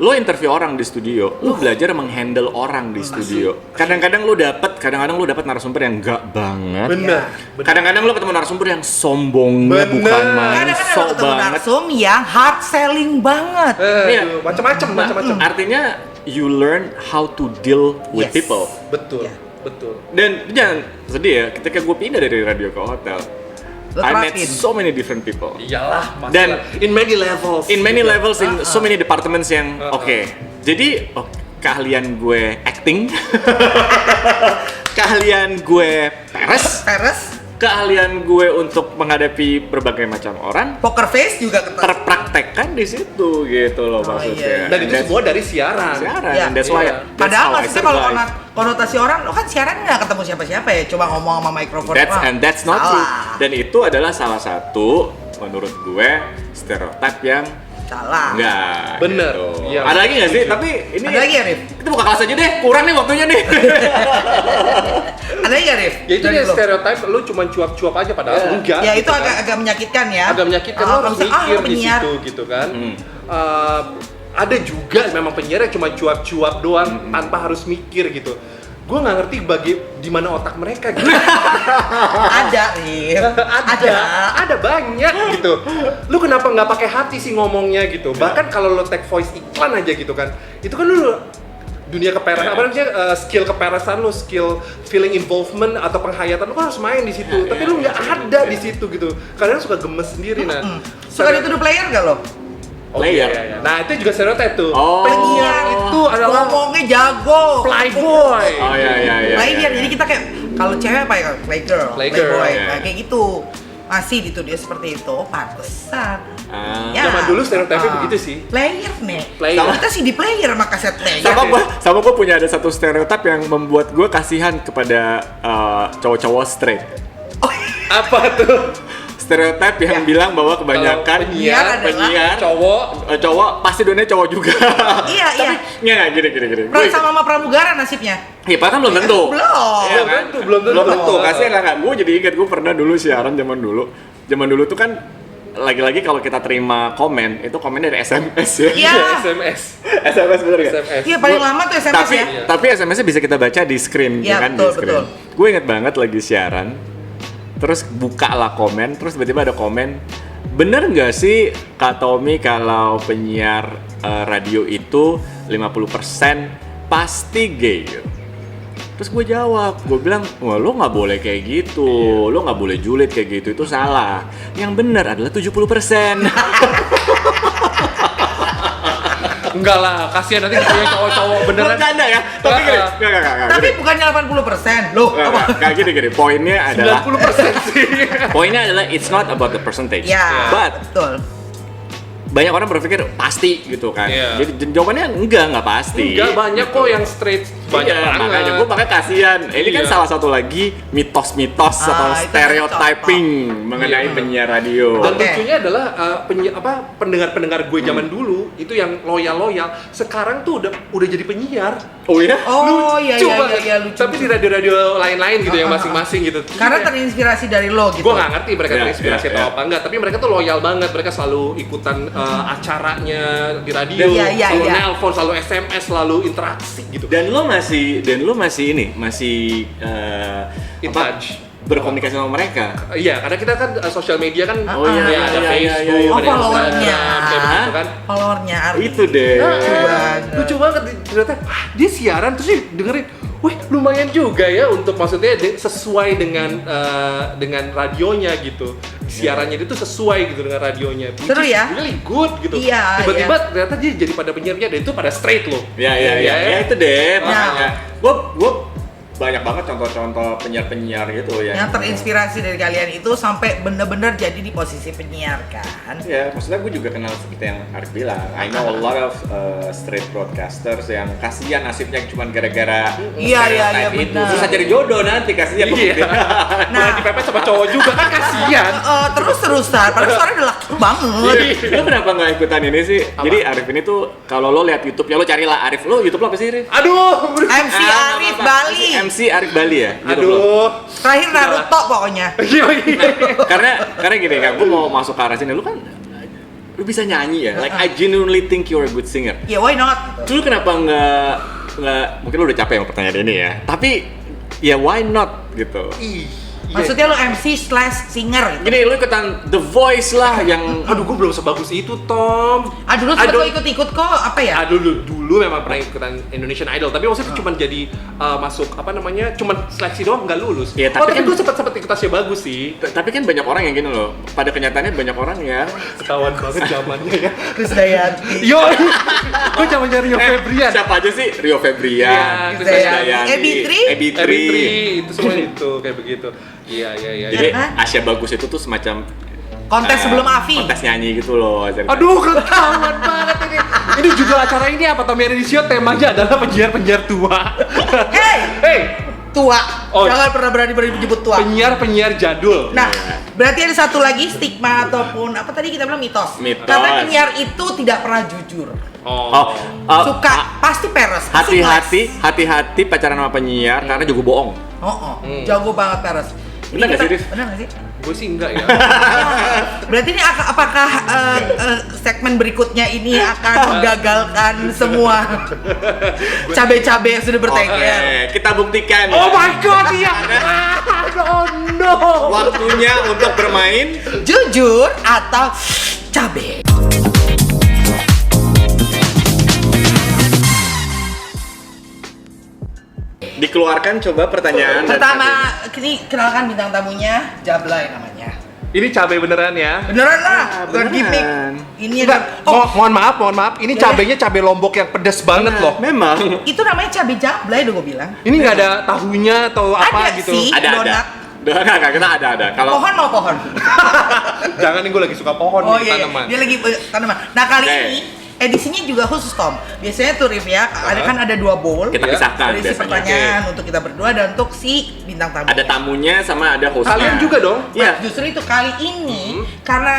C: lo interview orang di studio, lo belajar menghandle orang di studio. Kadang-kadang lo dapet narasumber yang enggak banget.
B: Bener.
C: Kadang-kadang lo ketemu narasumber yang sombongnya
B: Bener.
C: bukan main,
A: Kadang-kadang
C: sok
A: lo ketemu
C: banget.
A: narsum yang hard selling banget.
C: Iya.
B: Macam-macam.
C: Artinya you learn how to deal with
A: Yes.
C: people.
B: Betul,
A: Iya.
B: betul.
C: Dan jangan sedih ya, ketika gue pindah dari radio ke hotel,
A: Lo
C: I met
A: terapin.
C: so many different people.
B: Iyalah, pasti
C: Dan-
B: lah. in many levels.
C: In many levels, in so many departments yang oke. Jadi keahlian gue acting, keahlian gue peres, keahlian gue untuk menghadapi berbagai macam orang
A: Poker face juga
C: terpraktekkan di situ gitu loh
A: Oh,
C: maksudnya.
A: iya.
B: Dan itu semua dari siaran.
C: siaran.
A: Iya.
C: And that's why.
B: Iya.
C: That's
A: Padahal
C: how I
A: maksudnya kalau
C: survive.
A: konotasi orang, lo kan siaran nggak ketemu siapa-siapa ya, coba ngomong sama mikrofon.
C: That's not true.
A: Salah.
C: Dan itu adalah salah satu menurut gue stereotip yang
A: Salah.
C: enggak.
B: Bener.
C: Gitu.
B: Iya,
C: Ada lagi nggak sih?
B: setuju.
C: Tapi ini
A: Ada lagi ya, Rif?
C: kita buka kelas aja deh. Kurang nih waktunya nih.
A: Ada lagi ya, Rif?
B: Ya itu
A: Dari
B: dia
A: lo?
B: stereotip lu cuma cuap-cuap aja padahal enggak.
A: Ya itu
B: gitu kan.
A: agak menyakitkan ya.
B: agak menyakitkan, lo
A: kalau
B: harus
A: misalnya,
B: mikir
A: lo
B: di
A: penyiar.
B: situ gitu kan. Ada juga memang penyiar yang cuma cuap-cuap doang tanpa harus mikir gitu. Gue nggak ngerti di mana otak mereka gitu.
A: Ada, Rif.
B: ada banyak gitu. Lu kenapa nggak pakai hati sih ngomongnya gitu? Bahkan kalau lo take voice iklan aja gitu kan, itu kan lu dunia keperesan, apa namanya, skill keperesan lu, skill feeling involvement atau penghayatan lu kan harus main di situ. Tapi lu nggak ada di situ gitu. Kadang suka gemes sendiri
A: Suka dituduh player gak lo?
C: Player.
B: Iya. Nah itu juga stereotip tuh.
C: Oh.
B: Penyiar itu adalah
A: ngomongnya jago.
B: playboy.
C: Oh iya.
A: Player, jadi kita kayak kalau cewek apa ya? Playgirl,
B: Playgirl,
A: playboy,
C: iya.
A: nah, kayak gitu. Masih gitu dia seperti itu, pantesan. Ya.
B: Zaman dulu stereotipnya begitu sih.
A: Player nih.
B: Player.
A: Kita sih di player maka set player.
C: Sama gue punya ada satu stereotip yang membuat gue kasihan kepada cowok-cowok straight.
B: Apa tuh?
C: Stereotip yang bilang bahwa kebanyakan
B: Penyiar
C: penyiar
B: cowok
C: pasti doanya cowok juga.
A: Iya, iya.
C: Nggak, gini.
A: Sama pramugara nasibnya.
C: Iya, padahal belum tentu.
A: Belum.
C: Iya kan?
B: Belum tentu.
C: Kasihan nggak? Gue jadi ingat gue pernah dulu siaran zaman dulu tuh kan lagi-lagi kalau kita terima komen itu komen dari SMS ya.
A: Iya.
C: SMS bener nggak?
B: SMS.
A: Iya, paling lama tuh SMS
C: Tapi
A: ya.
C: tapi SMS-nya bisa kita baca di screen,
A: Iya,
C: kan?
A: betul,
C: Di screen.
A: betul.
C: Gue inget banget lagi siaran, terus buka lah komen, terus tiba-tiba ada komen, bener nggak sih Kak Tommy kalau penyiar radio itu 50% pasti gay? Terus gue jawab, gue bilang, wah lo nggak boleh kayak gitu, lo nggak boleh julid kayak gitu, itu salah. Yang benar adalah 70%.
B: Enggak lah, kasihan nanti punya cowok-cowok beneran.
C: Bercanda ya? Tapi gini, nggak.
A: Tapi bukannya 80%. Loh, apa?
C: Kayak gini, poinnya adalah
B: 90% sih.
C: poinnya adalah it's not about the percentage,
A: Ya,
C: but
A: betul.
C: banyak orang berpikir pasti gitu kan.
B: Iya.
C: Jadi jawabannya nggak pasti.
B: Enggak banyak kok yang straight, banyak
C: Iya,
B: banget.
C: makanya gue makanya kasihan. Ini kan
B: Iya.
C: salah satu lagi mitos-mitos atau
A: itu
C: stereotyping mengenai
B: Iya.
C: penyiar radio.
B: Dan
A: Oke.
B: lucunya adalah pendengar-pendengar gue zaman dulu itu yang loyal, sekarang tuh udah jadi penyiar.
C: Oh ya?
A: Oh, iya,
B: Lucu
A: iya,
B: banget.
A: iya, lucu.
B: Tapi di radio-radio lain-lain gitu yang masing-masing gitu.
A: Karena terinspirasi dari lo gitu.
B: Gue nggak ngerti mereka
C: Iya,
B: terinspirasi
C: iya,
B: atau
C: iya.
B: apa enggak, tapi mereka tuh loyal banget, mereka selalu ikutan acaranya di radio,
A: Iya, iya,
B: selalu
A: iya.
B: nelpon, selalu SMS, selalu interaksi gitu.
C: Dan lo masih
B: In
C: apa,
B: touch.
C: berkomunikasi sama mereka.
B: Iya, karena kita kan sosial media kan
C: Oh, iya,
B: ya,
C: iya,
B: ada
C: iya,
B: Facebook,
C: iya, iya.
A: Oh,
B: ada
A: followernya.
B: Instagram, kayak begitu kan.
A: Followernya Arif.
C: Itu deh.
A: banget.
B: Lucu banget ternyata dia siaran terus dia dengerin, wih lumayan juga ya untuk maksudnya sesuai dengan radionya gitu. Siarannya itu sesuai gitu dengan radionya. Which
A: Seru
B: is
A: ya?
B: Really good gitu.
A: Iya,
B: Tiba-tiba ternyata dia jadi pada penyiar dan itu pada straight loh.
C: Ya itu deh. Makanya gue banyak banget contoh-contoh penyiar-penyiar gitu ya.
A: Yang terinspirasi dari kalian itu sampai bener-bener jadi di posisi penyiar kan.
C: Ya, maksudnya gue juga kenal seperti yang Arif bilang. I know a lot of straight broadcasters yang kasihan nasibnya cuma gara-gara
A: Iya,
C: stereotype itu.
A: benar.
C: Susah cari jodoh nanti kasihan.
B: Iya. Nah, dipepet sama cowok juga kan kasihan.
A: Terus-terusan, padahal suaranya udah laki banget.
C: Lo kenapa nggak ikutan ini sih?
B: Apa?
C: Jadi Arif ini tuh kalau lo lihat YouTube ya lo carilah Arif. Lo YouTube lo apa sih, Arif?
B: Aduh.
A: MC Arif Bali.
C: MC Arif Bali ya? YouTube lo.
B: Aduh.
A: Terakhir Naruto pokoknya.
B: Gimana?
C: Karena gini kan, gue mau masuk ke arah sini. Lu kan lu bisa nyanyi ya? Like I genuinely think you're a good singer.
A: Ya, why not?
C: Lu kenapa nggak mungkin lu udah capek sama pertanyaan ini ya? Tapi ya why not gitu?
A: Maksudnya lu MC/singer gitu?
C: Gini, lu ikutan The Voice lah yang
B: Aduh, gue belum sebagus itu, Tom.
A: Dulu sempat gue ikut-ikut kok, apa ya?
B: Dulu memang pernah ikutan Indonesian Idol, tapi maksudnya cuma jadi masuk apa namanya, cuma seleksi doang, nggak lulus.
C: Iya, tapi
B: tapi
C: kan-
B: gue sempat ikut tasnya bagus sih.
C: tapi kan banyak orang yang gini loh. Pada kenyataannya banyak orang ya.
B: Ketahuan banget zamannya ya.
A: Krisdayanti.
B: Yo, gue zamannya Rio Febrian.
C: Siapa aja sih? Rio Febrian,
B: Iya,
C: Krisdayanti,
A: Ebi3.
C: Ebi3.
B: itu semua itu kayak begitu. Iya.
C: Jadi
A: kan?
C: Asia Bagus itu tuh semacam
A: Kontes sebelum Avi.
C: kontes nyanyi gitu loh.
B: Aduh, ketahuan banget ini. Ini judul acara ini apa, Tommy Edisio? Temanya adalah penyiar-penyiar tua. Hey,
A: Tua.
B: Oh.
A: Jangan pernah berani menyebut tua.
B: penyiar jadul.
A: Nah, berarti ada satu lagi stigma ataupun apa tadi kita bilang mitos.
C: Mitos.
A: Karena penyiar itu tidak pernah jujur. Suka pasti peres. pasti
C: Hati-hati pacaran sama penyiar karena juga bohong.
A: Jago banget peres.
C: Bener nggak sih, Riz?
A: Bener nggak sih?
B: Gue sih enggak ya.
A: Berarti ini apakah segmen berikutnya ini akan menggagalkan semua cabe-cabe yang sudah bertengger?
C: Oke, kita buktikan.
B: Oh my god, iya. Oh no.
C: Waktunya untuk bermain.
A: Jujur atau cabe?
C: Dikeluarkan coba pertanyaan.
A: Pertama, ini kenalkan bintang tamunya, Jablay namanya.
B: Ini cabai beneran ya?
A: Beneran lah, bukan
C: beneran.
A: gimmick. Ini
B: Enggak,
A: ada,
B: mohon maaf. Ini cabenya cabai Lombok yang pedes banget loh.
C: Memang.
A: itu namanya cabe Jablay udah gue bilang.
B: Ini nggak ada tahunya atau apa
A: Ada
B: gitu.
A: sih.
C: Ada. Enggak, kita ada. Kalau
A: Pohon mau pohon.
B: Jangan nih, gue lagi suka pohon
A: Oh
B: nih,
A: iya,
B: tanaman.
A: dia lagi tanaman. Nah kali
C: Oke.
A: ini edisinya juga khusus Tom. Biasanya tuh Rif ya, ada kan ada 2 bowl.
C: kita
B: Iya.
C: pisahkan
A: Berisi
C: biasanya.
A: pertanyaan untuk kita berdua dan untuk si bintang tamu.
C: Ada tamunya sama ada hostnya.
B: Kalian juga dong?
C: Iya.
A: Justru itu kali ini karena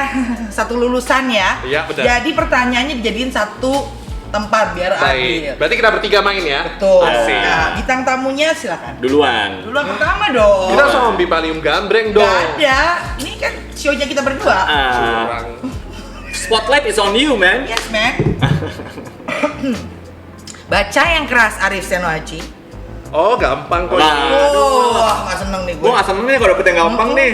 A: satu lulusan ya.
B: Iya, benar.
A: Jadi pertanyaannya dijadiin satu tempat biar adil.
B: Baik, berarti kita bertiga main ya?
A: Betul.
C: Asik.
A: Nah, bintang tamunya silakan.
C: Duluan.
A: Dulu yang pertama dong.
B: Kita sama Bipalium Gambreng dong.
A: Gak ada. Ini kan show-nya kita berdua.
B: Curang.
C: Spotlight is on you, man.
A: Yes, man. Baca yang keras Arif Senoaji.
B: Oh, gampang kok.
C: Nah.
A: Oh, gak seneng nih gue.
C: Gue gak seneng nih kalau dapet yang gampang nih.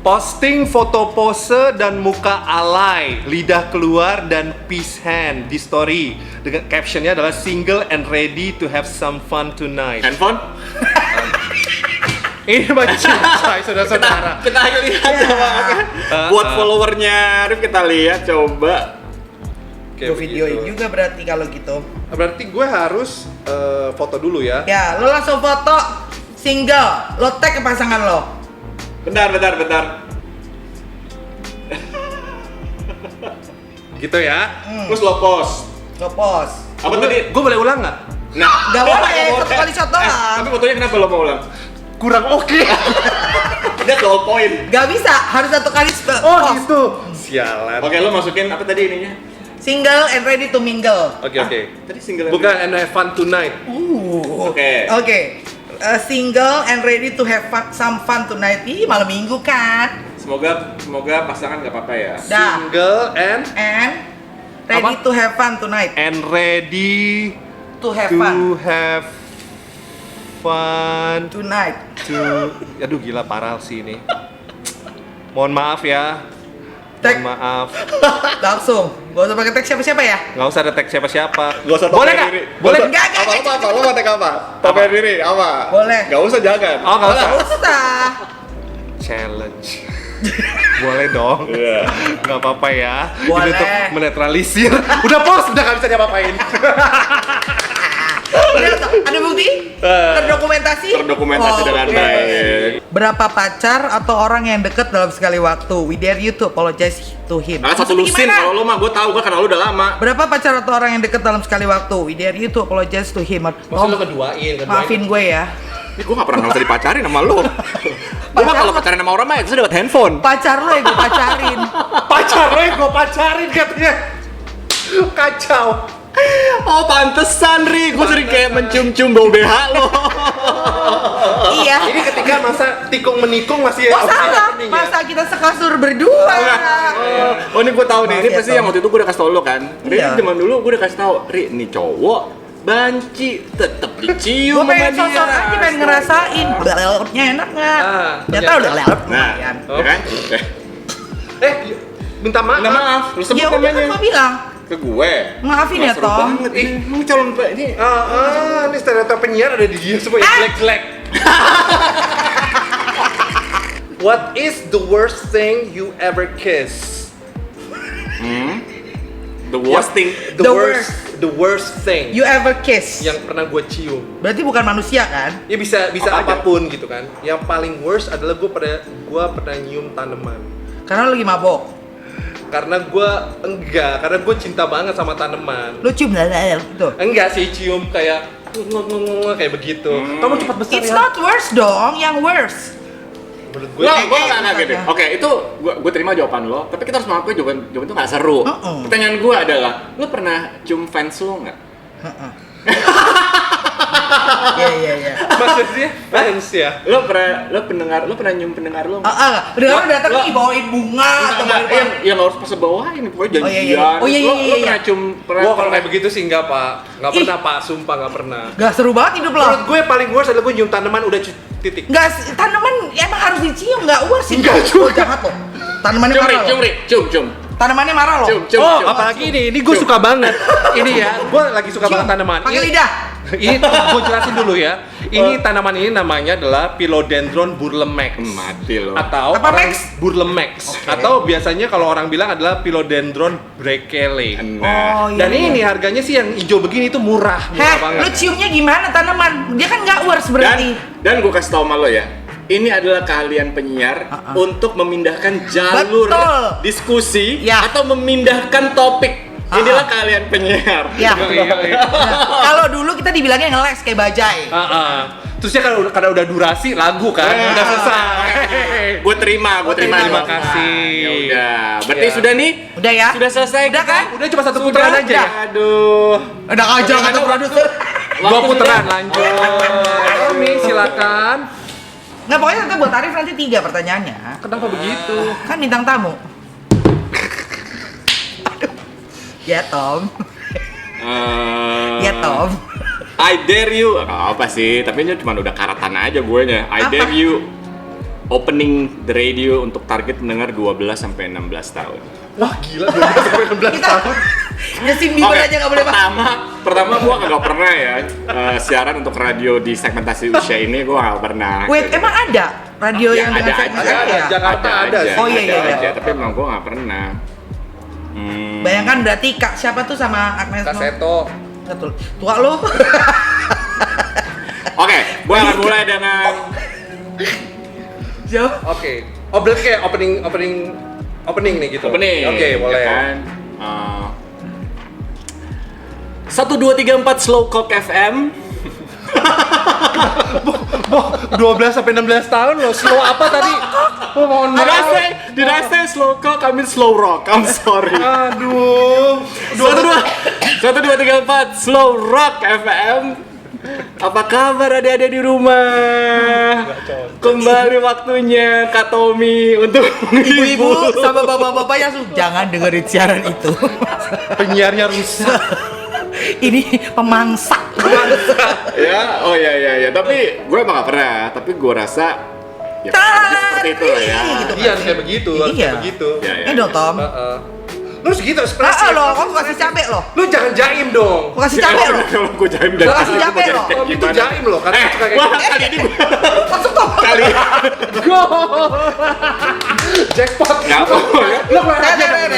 B: Posting foto pose dan muka alay, lidah keluar dan peace hand di story. Dengan captionnya adalah single and ready to have some fun tonight.
C: Handphone?
B: Ini baca saudara-saudara.
C: Kita lihat coba kan. Buat followernya Arif kita lihat coba.
B: Kayak
A: Gue videoin
B: begitu.
A: juga berarti kalau gitu.
B: Berarti gue harus foto dulu ya.
A: Ya, lo langsung foto single, lo tag ke pasangan lo.
C: Bentar.
B: Gitu ya.
C: Terus lo post.
A: Lo post.
C: Apa tadi?
B: Gue boleh ulang nggak?
C: Nah,
A: Gak boleh, satu kali shot doang.
C: Tapi fotonya kenapa lo mau ulang?
B: Kurang oke.
C: Dia 0 poin.
A: Gak bisa, harus satu kali
B: Oh
A: post.
B: gitu. Sialan.
C: Oke, lo masukin apa tadi ininya?
A: Single and ready to mingle.
B: Oke.
C: Tadi single.
B: Bukan and have fun tonight.
C: Oke.
A: Oke. Single and ready to have some fun tonight. Ih, malam minggu kan.
C: Semoga pasangan nggak apa-apa ya.
A: Dah.
B: Single and
A: Ready
B: Apa?
A: to have fun tonight.
B: ready
A: To have
B: to
A: fun
B: have fun
A: tonight.
B: to. Aduh gila parah sih ini. Mohon maaf ya.
A: Tag.
B: Mohon maaf.
A: Langsung. Gak usah pakai tag siapa-siapa ya.
B: Nggak usah ada tag siapa-siapa.
C: Gak usah
B: Boleh nggak? Boleh.
A: Enggak, enggak, enggak.
C: Apa? Lo mau tag apa? Pamer diri apa?
A: Boleh.
C: Gak usah jangan.
B: Oh nggak usah.
A: Gak usah.
B: Challenge. Boleh dong.
C: Iya.
B: Nggak apa-apa ya.
A: Boleh.
B: Ini untuk menetralisir. Udah post, udah nggak bisa diapa-apain.
A: Ada bukti? Terdokumentasi?
C: Terdokumentasi
A: Oh,
C: dengan
A: oke.
C: baik.
A: Berapa pacar atau orang yang deket dalam sekali waktu? We dare you to apologize to him.
C: Nah, satu
A: Maksudnya
C: lusin
A: gimana?
C: kalau lo mah gue tahu kan karena lo udah lama.
A: Berapa pacar atau orang yang deket dalam sekali waktu? We dare you to apologize to him.
B: keduain?
A: Maafin gue ya.
C: Ini gue gak pernah ngerasa dipacarin sama lo. Gue mah kalau pacaran sama orang mah itu dapat handphone.
A: Pacar lo yang gue pacarin.
B: Pacar lo yang gue pacarin katanya. Kacau.
C: Oh pantesan Ri, gue sering kayak mencium-cium bau BH lo.
A: Iya.
B: Ini ketika masa tikung menikung masih
A: Oh salah,
B: happening ya?
A: masa kita sekasur berdua.
C: Oh ini gue tahu nih, ini
A: Maaf ya,
C: pasti
A: Tom.
C: yang waktu itu gue udah kasih tau lo kan. Ri,
A: Iya.
C: zaman dulu gue udah kasih tau, Ri, nih cowok banci tetep dicium
A: Gue pengen
C: sama dia.
A: sosok aja, pengen ngerasain belelnya enak nggak? Ternyata udah lewat
C: Nah,
A: lumayan.
C: ya kan?
B: Minta maaf.
C: Minta maaf, lu sebut
A: Ya udah kan
C: namanya
A: gue bilang,
C: ke gue.
A: maafin
C: Wah,
A: ya
C: seru
A: Tom.
C: banget. Ini calon ini
B: Ini stereotip penyiar ada di dia semua yang jelek-jelek. What is the worst thing you ever kiss?
C: the worst thing.
B: The worst thing
A: You ever kiss?
B: yang pernah gue cium.
A: Berarti bukan manusia kan?
B: Ya bisa
C: Apa aja?
B: apapun gitu kan. Yang paling worst adalah gue pernah nyium tanaman.
A: Karena lu lagi mabok.
B: Karena gue cinta banget sama tanaman.
A: Lu cium gitu.
B: Enggak sih, cium kayak kayak begitu. Kamu cepat besar
A: It's
B: ya.
A: not worse dong, yang worse.
B: Menurut gue
C: Gue nggak gini.
A: makanya.
C: Oke, itu gue terima jawaban lo. Tapi kita harus mengakui jawaban itu nggak seru. Pertanyaan gue adalah, lo pernah cium fans lo nggak?
A: Iya.
B: maksudnya fans ya.
C: Lo pernah nyium pendengar lo nggak?
A: Udah lu datang
C: Lo-
A: nih bawain bunga atau bawain apa?
C: yang harus pas bawain pokoknya
A: Oh, iya,
C: janjian.
A: iya. Oh, iya,
C: Lo
A: iya.
C: pernah cium
B: Wah kalau kayak begitu sih enggak pak. Enggak
A: Ih.
B: pernah pak, sumpah enggak pernah.
A: Gak seru banget hidup lo.
B: Menurut gue paling worst adalah gue nyium tanaman udah titik.
A: Gak, tanaman emang harus dicium, gak worse sih.
B: Enggak juga.
A: Oh, jahat lo. Tanamannya
C: Cium,
A: marah
C: Ri,
A: lo.
C: cium.
A: Tanamannya marah lo.
C: Cium.
B: Apalagi ini gue suka banget. Ini ya, gue lagi suka banget tanaman.
A: Pakai
B: Ini-
A: lidah.
B: Ini gue jelasin dulu ya. Ini tanaman ini namanya adalah Philodendron burlemax.
C: Mati lo.
B: Atau
A: Apa,
B: orang
A: Max?
B: burlemax.
A: Oke.
B: Atau biasanya kalau orang bilang adalah Philodendron brekele.
C: Nah,
A: Oh iya.
B: Dan ini harganya sih yang hijau begini tuh murah
A: Heh,
B: banget.
A: lu ciumnya gimana tanaman? Dia kan gak worse berarti.
C: dan gue kasih tau sama lo ya. Ini adalah keahlian penyiar untuk memindahkan jalur
A: Betul.
C: diskusi
A: Ya.
C: atau memindahkan topik. Inilah keahlian penyiar.
A: Ya.
B: Iya.
A: Kalau dulu kita dibilangnya ngeles kayak bajai.
B: Terusnya karena udah durasi lagu kan, udah selesai.
C: Gue terima.
B: Terima kasih.
C: Ya udah. Berarti
B: Ya.
C: sudah nih?
A: Udah ya?
C: Sudah selesai.
A: Udah
C: kita?
A: kan?
B: Udah cuma satu putaran aja ya.
C: Aduh.
A: Udah aja kata produser.
B: Dua putaran lanjut. Kami silakan.
A: Nggak, pokoknya nanti buat Arif nanti 3 pertanyaannya.
B: Kenapa begitu?
A: Kan bintang tamu. Aduh. Ya Tom. Ya Tom.
C: I dare you. Apa sih? Tapi ini cuma udah karatan aja gue nya. I
A: Apa?
C: dare you opening the radio untuk target pendengar 12 sampai 16 tahun.
B: Wah gila, 12 sampai 16
A: Kita
B: tahun.
A: Justin Bieber aja nggak boleh pak.
C: Pertama gue kagak pernah ya siaran untuk radio di segmentasi usia ini gue gak pernah.
A: Wait, emang ada radio
C: Ya,
A: yang dengan segmen ya?
B: Jakarta ada sih.
A: Oh, iya.
C: aja, tapi emang gue gak pernah.
A: Bayangkan berarti Kak siapa tuh sama Agnes Mo?
B: Kaseto.
A: Betul. Tua lo.
C: Oke, gue akan mulai dengan
A: Jauh.
B: Oke. Oh berarti kayak opening nih gitu.
C: opening.
B: Oke, boleh.
C: Ya kan? 1, 2, 3, 4 Slow Cock FM.
B: 12 sampai 16 tahun loh. Slow apa tadi? Oh, mohon maaf.
C: Did I say slow cock? I mean slow rock. I'm sorry.
B: Aduh.
C: 1, 2, 3, 4 Slow Rock FM. Apa kabar adik-adik di rumah? Kembali waktunya Kak Tommy untuk
A: Ibu-ibu sama bapak-bapak yang jangan dengerin siaran itu.
B: Penyiarnya rusak.
A: Ini pemangsa.
C: Ya, oh ya. Tapi gue emang gak pernah. Tapi gue rasa ya seperti itu lah ya.
A: Gitu.
B: Iya harus kayak begitu, harus
A: Iya.
B: kayak begitu.
C: Ya.
A: Ini dong Tom.
B: Lu harus gitu ekspresif.
A: Loh, kamu kasih cabai loh.
B: Lu jangan jaim dong.
A: Aku kasih cabai loh.
C: Kalau gue jaim dari
A: Gua kasih jabe loh.
B: Tom itu jaim loh, karena suka kayak
C: Wah,
B: gitu.
C: kali ini gue
A: Masuk Tom.
C: kali
B: Jackpot.
C: nggak mau ya.
B: Lu keluar aja dong.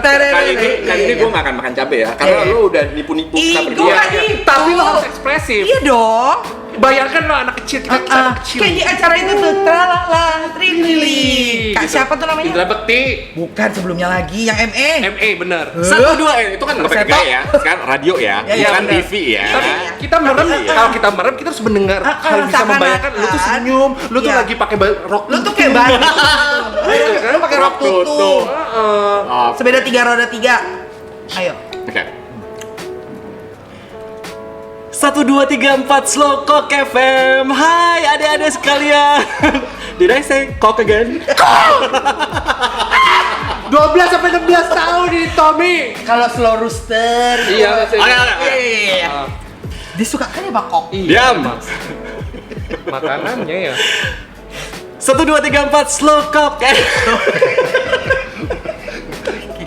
C: Kali ini gue nggak akan makan cabai ya, karena
A: Iya.
C: lo udah nipu-nipu
A: Ih,
C: sama
A: gua
C: dia.
A: kan itu.
B: Tapi lu harus ekspresif.
A: Iya dong.
B: Bayangkan lo anak kecil, kita anak kecil.
A: Kayak di acara itu tuh tralala trilili. Kak
B: Gitu.
A: siapa tuh namanya?
B: Indra Bekti.
A: Bukan sebelumnya lagi yang ME.
B: ME bener.
C: 1, 2, itu kan nggak pakai
A: Seto.
C: gaya ya, sekarang radio ya,
A: Ya, ya,
C: bukan
A: benar.
C: TV ya.
B: Tapi kita merem, kalau kita merem kita harus mendengar, harus bisa
A: seakan-akan.
B: membayangkan lu tuh senyum, lu tuh
A: Iya.
B: lagi pakai rok
A: Lu tuh kayak banget. Lu pakai rok
C: Rok tutu.
A: tutu.
C: Oh,
A: Sepeda 3 roda 3. Ayo.
C: Oke. 1, 2, 3, 4 Slow Cock FM. Hai adik-adik sekalian. Did I say cock again?
B: 12 sampai 16 tahun ini Tommy.
A: Kalau slow rooster.
B: Iya,
C: Oke.
A: Iya. Dia suka kan ya bakok.
C: Diam.
B: Makanannya ya.
C: 1, 2, 3, 4 Slow Cock.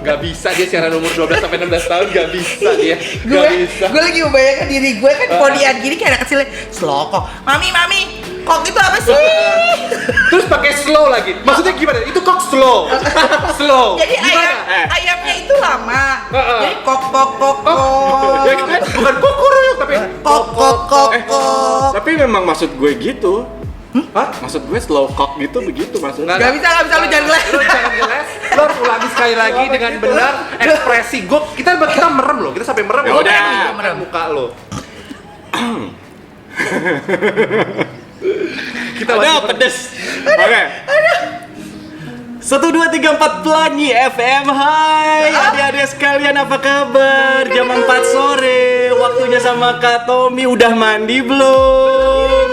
B: Gak bisa dia siaran umur 12 sampai 16 tahun, gak bisa dia. Gak bisa.
A: Gue lagi membayangkan diri gue kan podian gini kayak anak kecil. Slow kok. Mami, kok itu apa sih?
B: Terus pakai slow lagi. Maksudnya gimana? Itu kok slow. Slow.
A: Jadi
B: Gimana?
A: ayamnya itu lama. Jadi kok.
B: Ya kan? Bukan kukuruyuk tapi
A: Kok.
C: Tapi memang maksud gue gitu.
B: Hah?
C: Maksud gue slow cock gitu begitu maksudnya.
A: Gak bisa lu jangan les.
B: Lu jangan ngeles. Lu harus ulangi sekali lagi dengan benar ekspresi. Kita merem loh. Kita sampai merem.
C: Ya
B: loh.
C: udah.
B: Merem muka lo. Kita
C: Ada
B: wajib
C: pedes. Oke. 1, 2, 3, 4 Pelangi FM. Hai adik-adik sekalian, apa kabar? Jam 4 sore. Waktunya sama Kak Tommy. Udah mandi belum?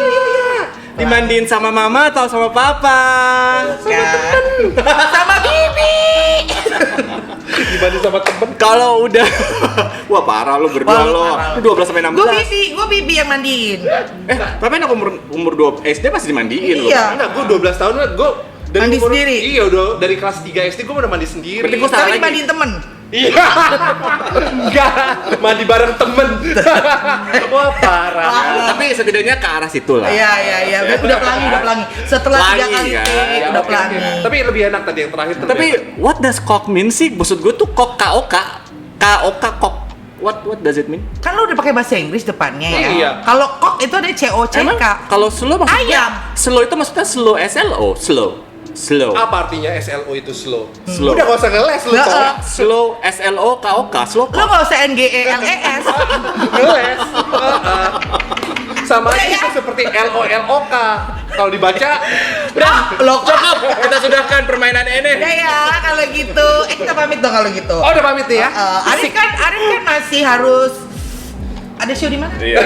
C: Dimandiin sama mama atau sama papa?
A: Sama bibi.
B: dibanding sama temen.
C: Kalau udah wah parah lo berdua
A: Wah, lu
C: lo.
A: parah.
C: Lu 12 sampai 16.
A: Gue bibi yang mandiin.
C: Tapi anak umur 2 SD pasti dimandiin lo.
A: Iya.
B: Enggak, gue 12 tahun kan gue
A: Mandi sendiri?
B: Iya, udah dari kelas 3 SD gue udah mandi sendiri.
C: Berarti gua salah
A: Tapi
C: lagi.
A: dimandiin temen.
B: Iya. Enggak, mandi bareng temen. Wah, parah.
C: Tapi setidaknya ke arah situ lah.
A: Iya. Udah pelangi. Setelah 3
C: Pelangi,
A: kali
C: kan?
A: take,
B: Ya,
A: udah
B: oke,
A: pelangi.
B: oke. Tapi lebih enak tadi yang terakhir tuh.
C: Tapi what does cock mean sih? Maksud gue tuh cock KOK. KOK cock. What does it mean?
A: Kan lu udah pakai bahasa Inggris depannya ya.
B: Iya.
A: Kalau kok itu ada
C: Emang
A: COCK.
C: kalau slow maksudnya
A: Ayam.
C: Slow itu maksudnya slow SLO, slow.
B: apa artinya SLO itu slow?
C: Slow.
B: Udah gak usah ngeles lu
A: Nggak,
B: Tom.
C: Slow SLO KOK, slow
A: Lu
C: cock.
A: nggak usah NGELES.
B: Ngeles. Sama aja
A: Udah ya.
B: itu seperti LOLOK. Kalau dibaca
A: Lo
C: Cukup, kita sudahkan permainan ini.
A: ya kalau gitu. Kita pamit dong kalau gitu.
B: oh udah pamit nih ya.
A: Arif kan masih harus ada show di mana?
C: Iya.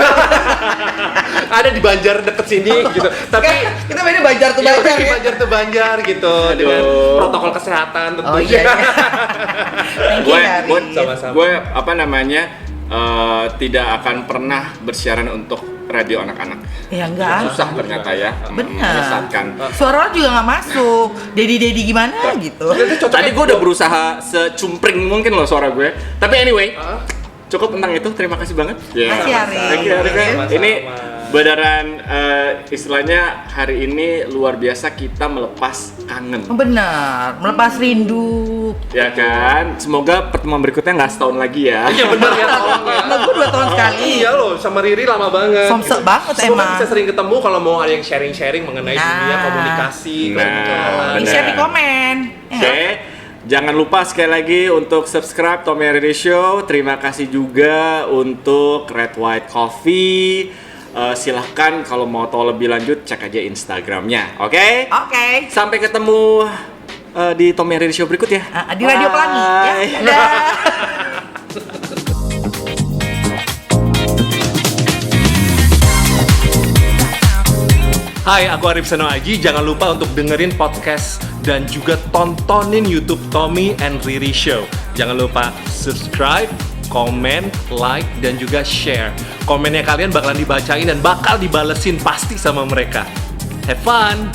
B: Ada di Banjar deket sini gitu. Tapi
A: Kita mainnya Banjar tuh
B: iya,
A: Banjar
B: di
A: ya.
B: Banjar tuh Banjar gitu dengan protokol kesehatan tentunya.
A: Oh iya. Thank you, Dari.
B: Sama-sama.
C: gue apa namanya tidak akan pernah bersiaran untuk radio anak-anak.
A: Ya enggak.
C: Susah ternyata ya.
A: Benar.
C: Menyesatkan.
A: Suara lo juga nggak masuk. Dedi gimana gitu.
C: Tadi gue udah berusaha secumpring mungkin loh suara gue. Tapi anyway, cukup tentang itu. Terima kasih banget.
A: Makasih, Arif.
C: Thank you, Arif.
B: Sama-sama.
C: Ini beneran istilahnya hari ini luar biasa kita melepas kangen.
A: Benar, melepas rindu.
C: Ya kan? Semoga pertemuan berikutnya nggak setahun lagi ya.
B: Iya benar ya tolong ya.
A: Nah, gue 2 tahun sekali.
B: Iya loh, sama Riri lama banget.
A: Somsek banget
B: Semoga
A: emang.
B: bisa sering ketemu kalau mau ada yang sharing-sharing mengenai
A: Nah.
B: dunia komunikasi.
C: Nah,
A: Di
C: benar.
A: share di komen. Ya
C: Oke,
A: nggak?
C: jangan lupa sekali lagi untuk subscribe Tommy Radio Show. Terima kasih juga untuk Red White Coffee. Silahkan kalau mau tahu lebih lanjut cek aja Instagramnya, oke?
A: Oke.
C: Sampai ketemu di Tommy Radio Show berikut ya.
A: Di Radio Pelangi ya.
C: Bye.
A: Dadah.
B: Hai, aku Arif Seno Aji. Jangan lupa untuk dengerin podcast dan juga tontonin YouTube Tommy and Riri Show. Jangan lupa subscribe, komen, like, dan juga share. Komennya kalian bakalan dibacain dan bakal dibalesin pasti sama mereka. Have fun!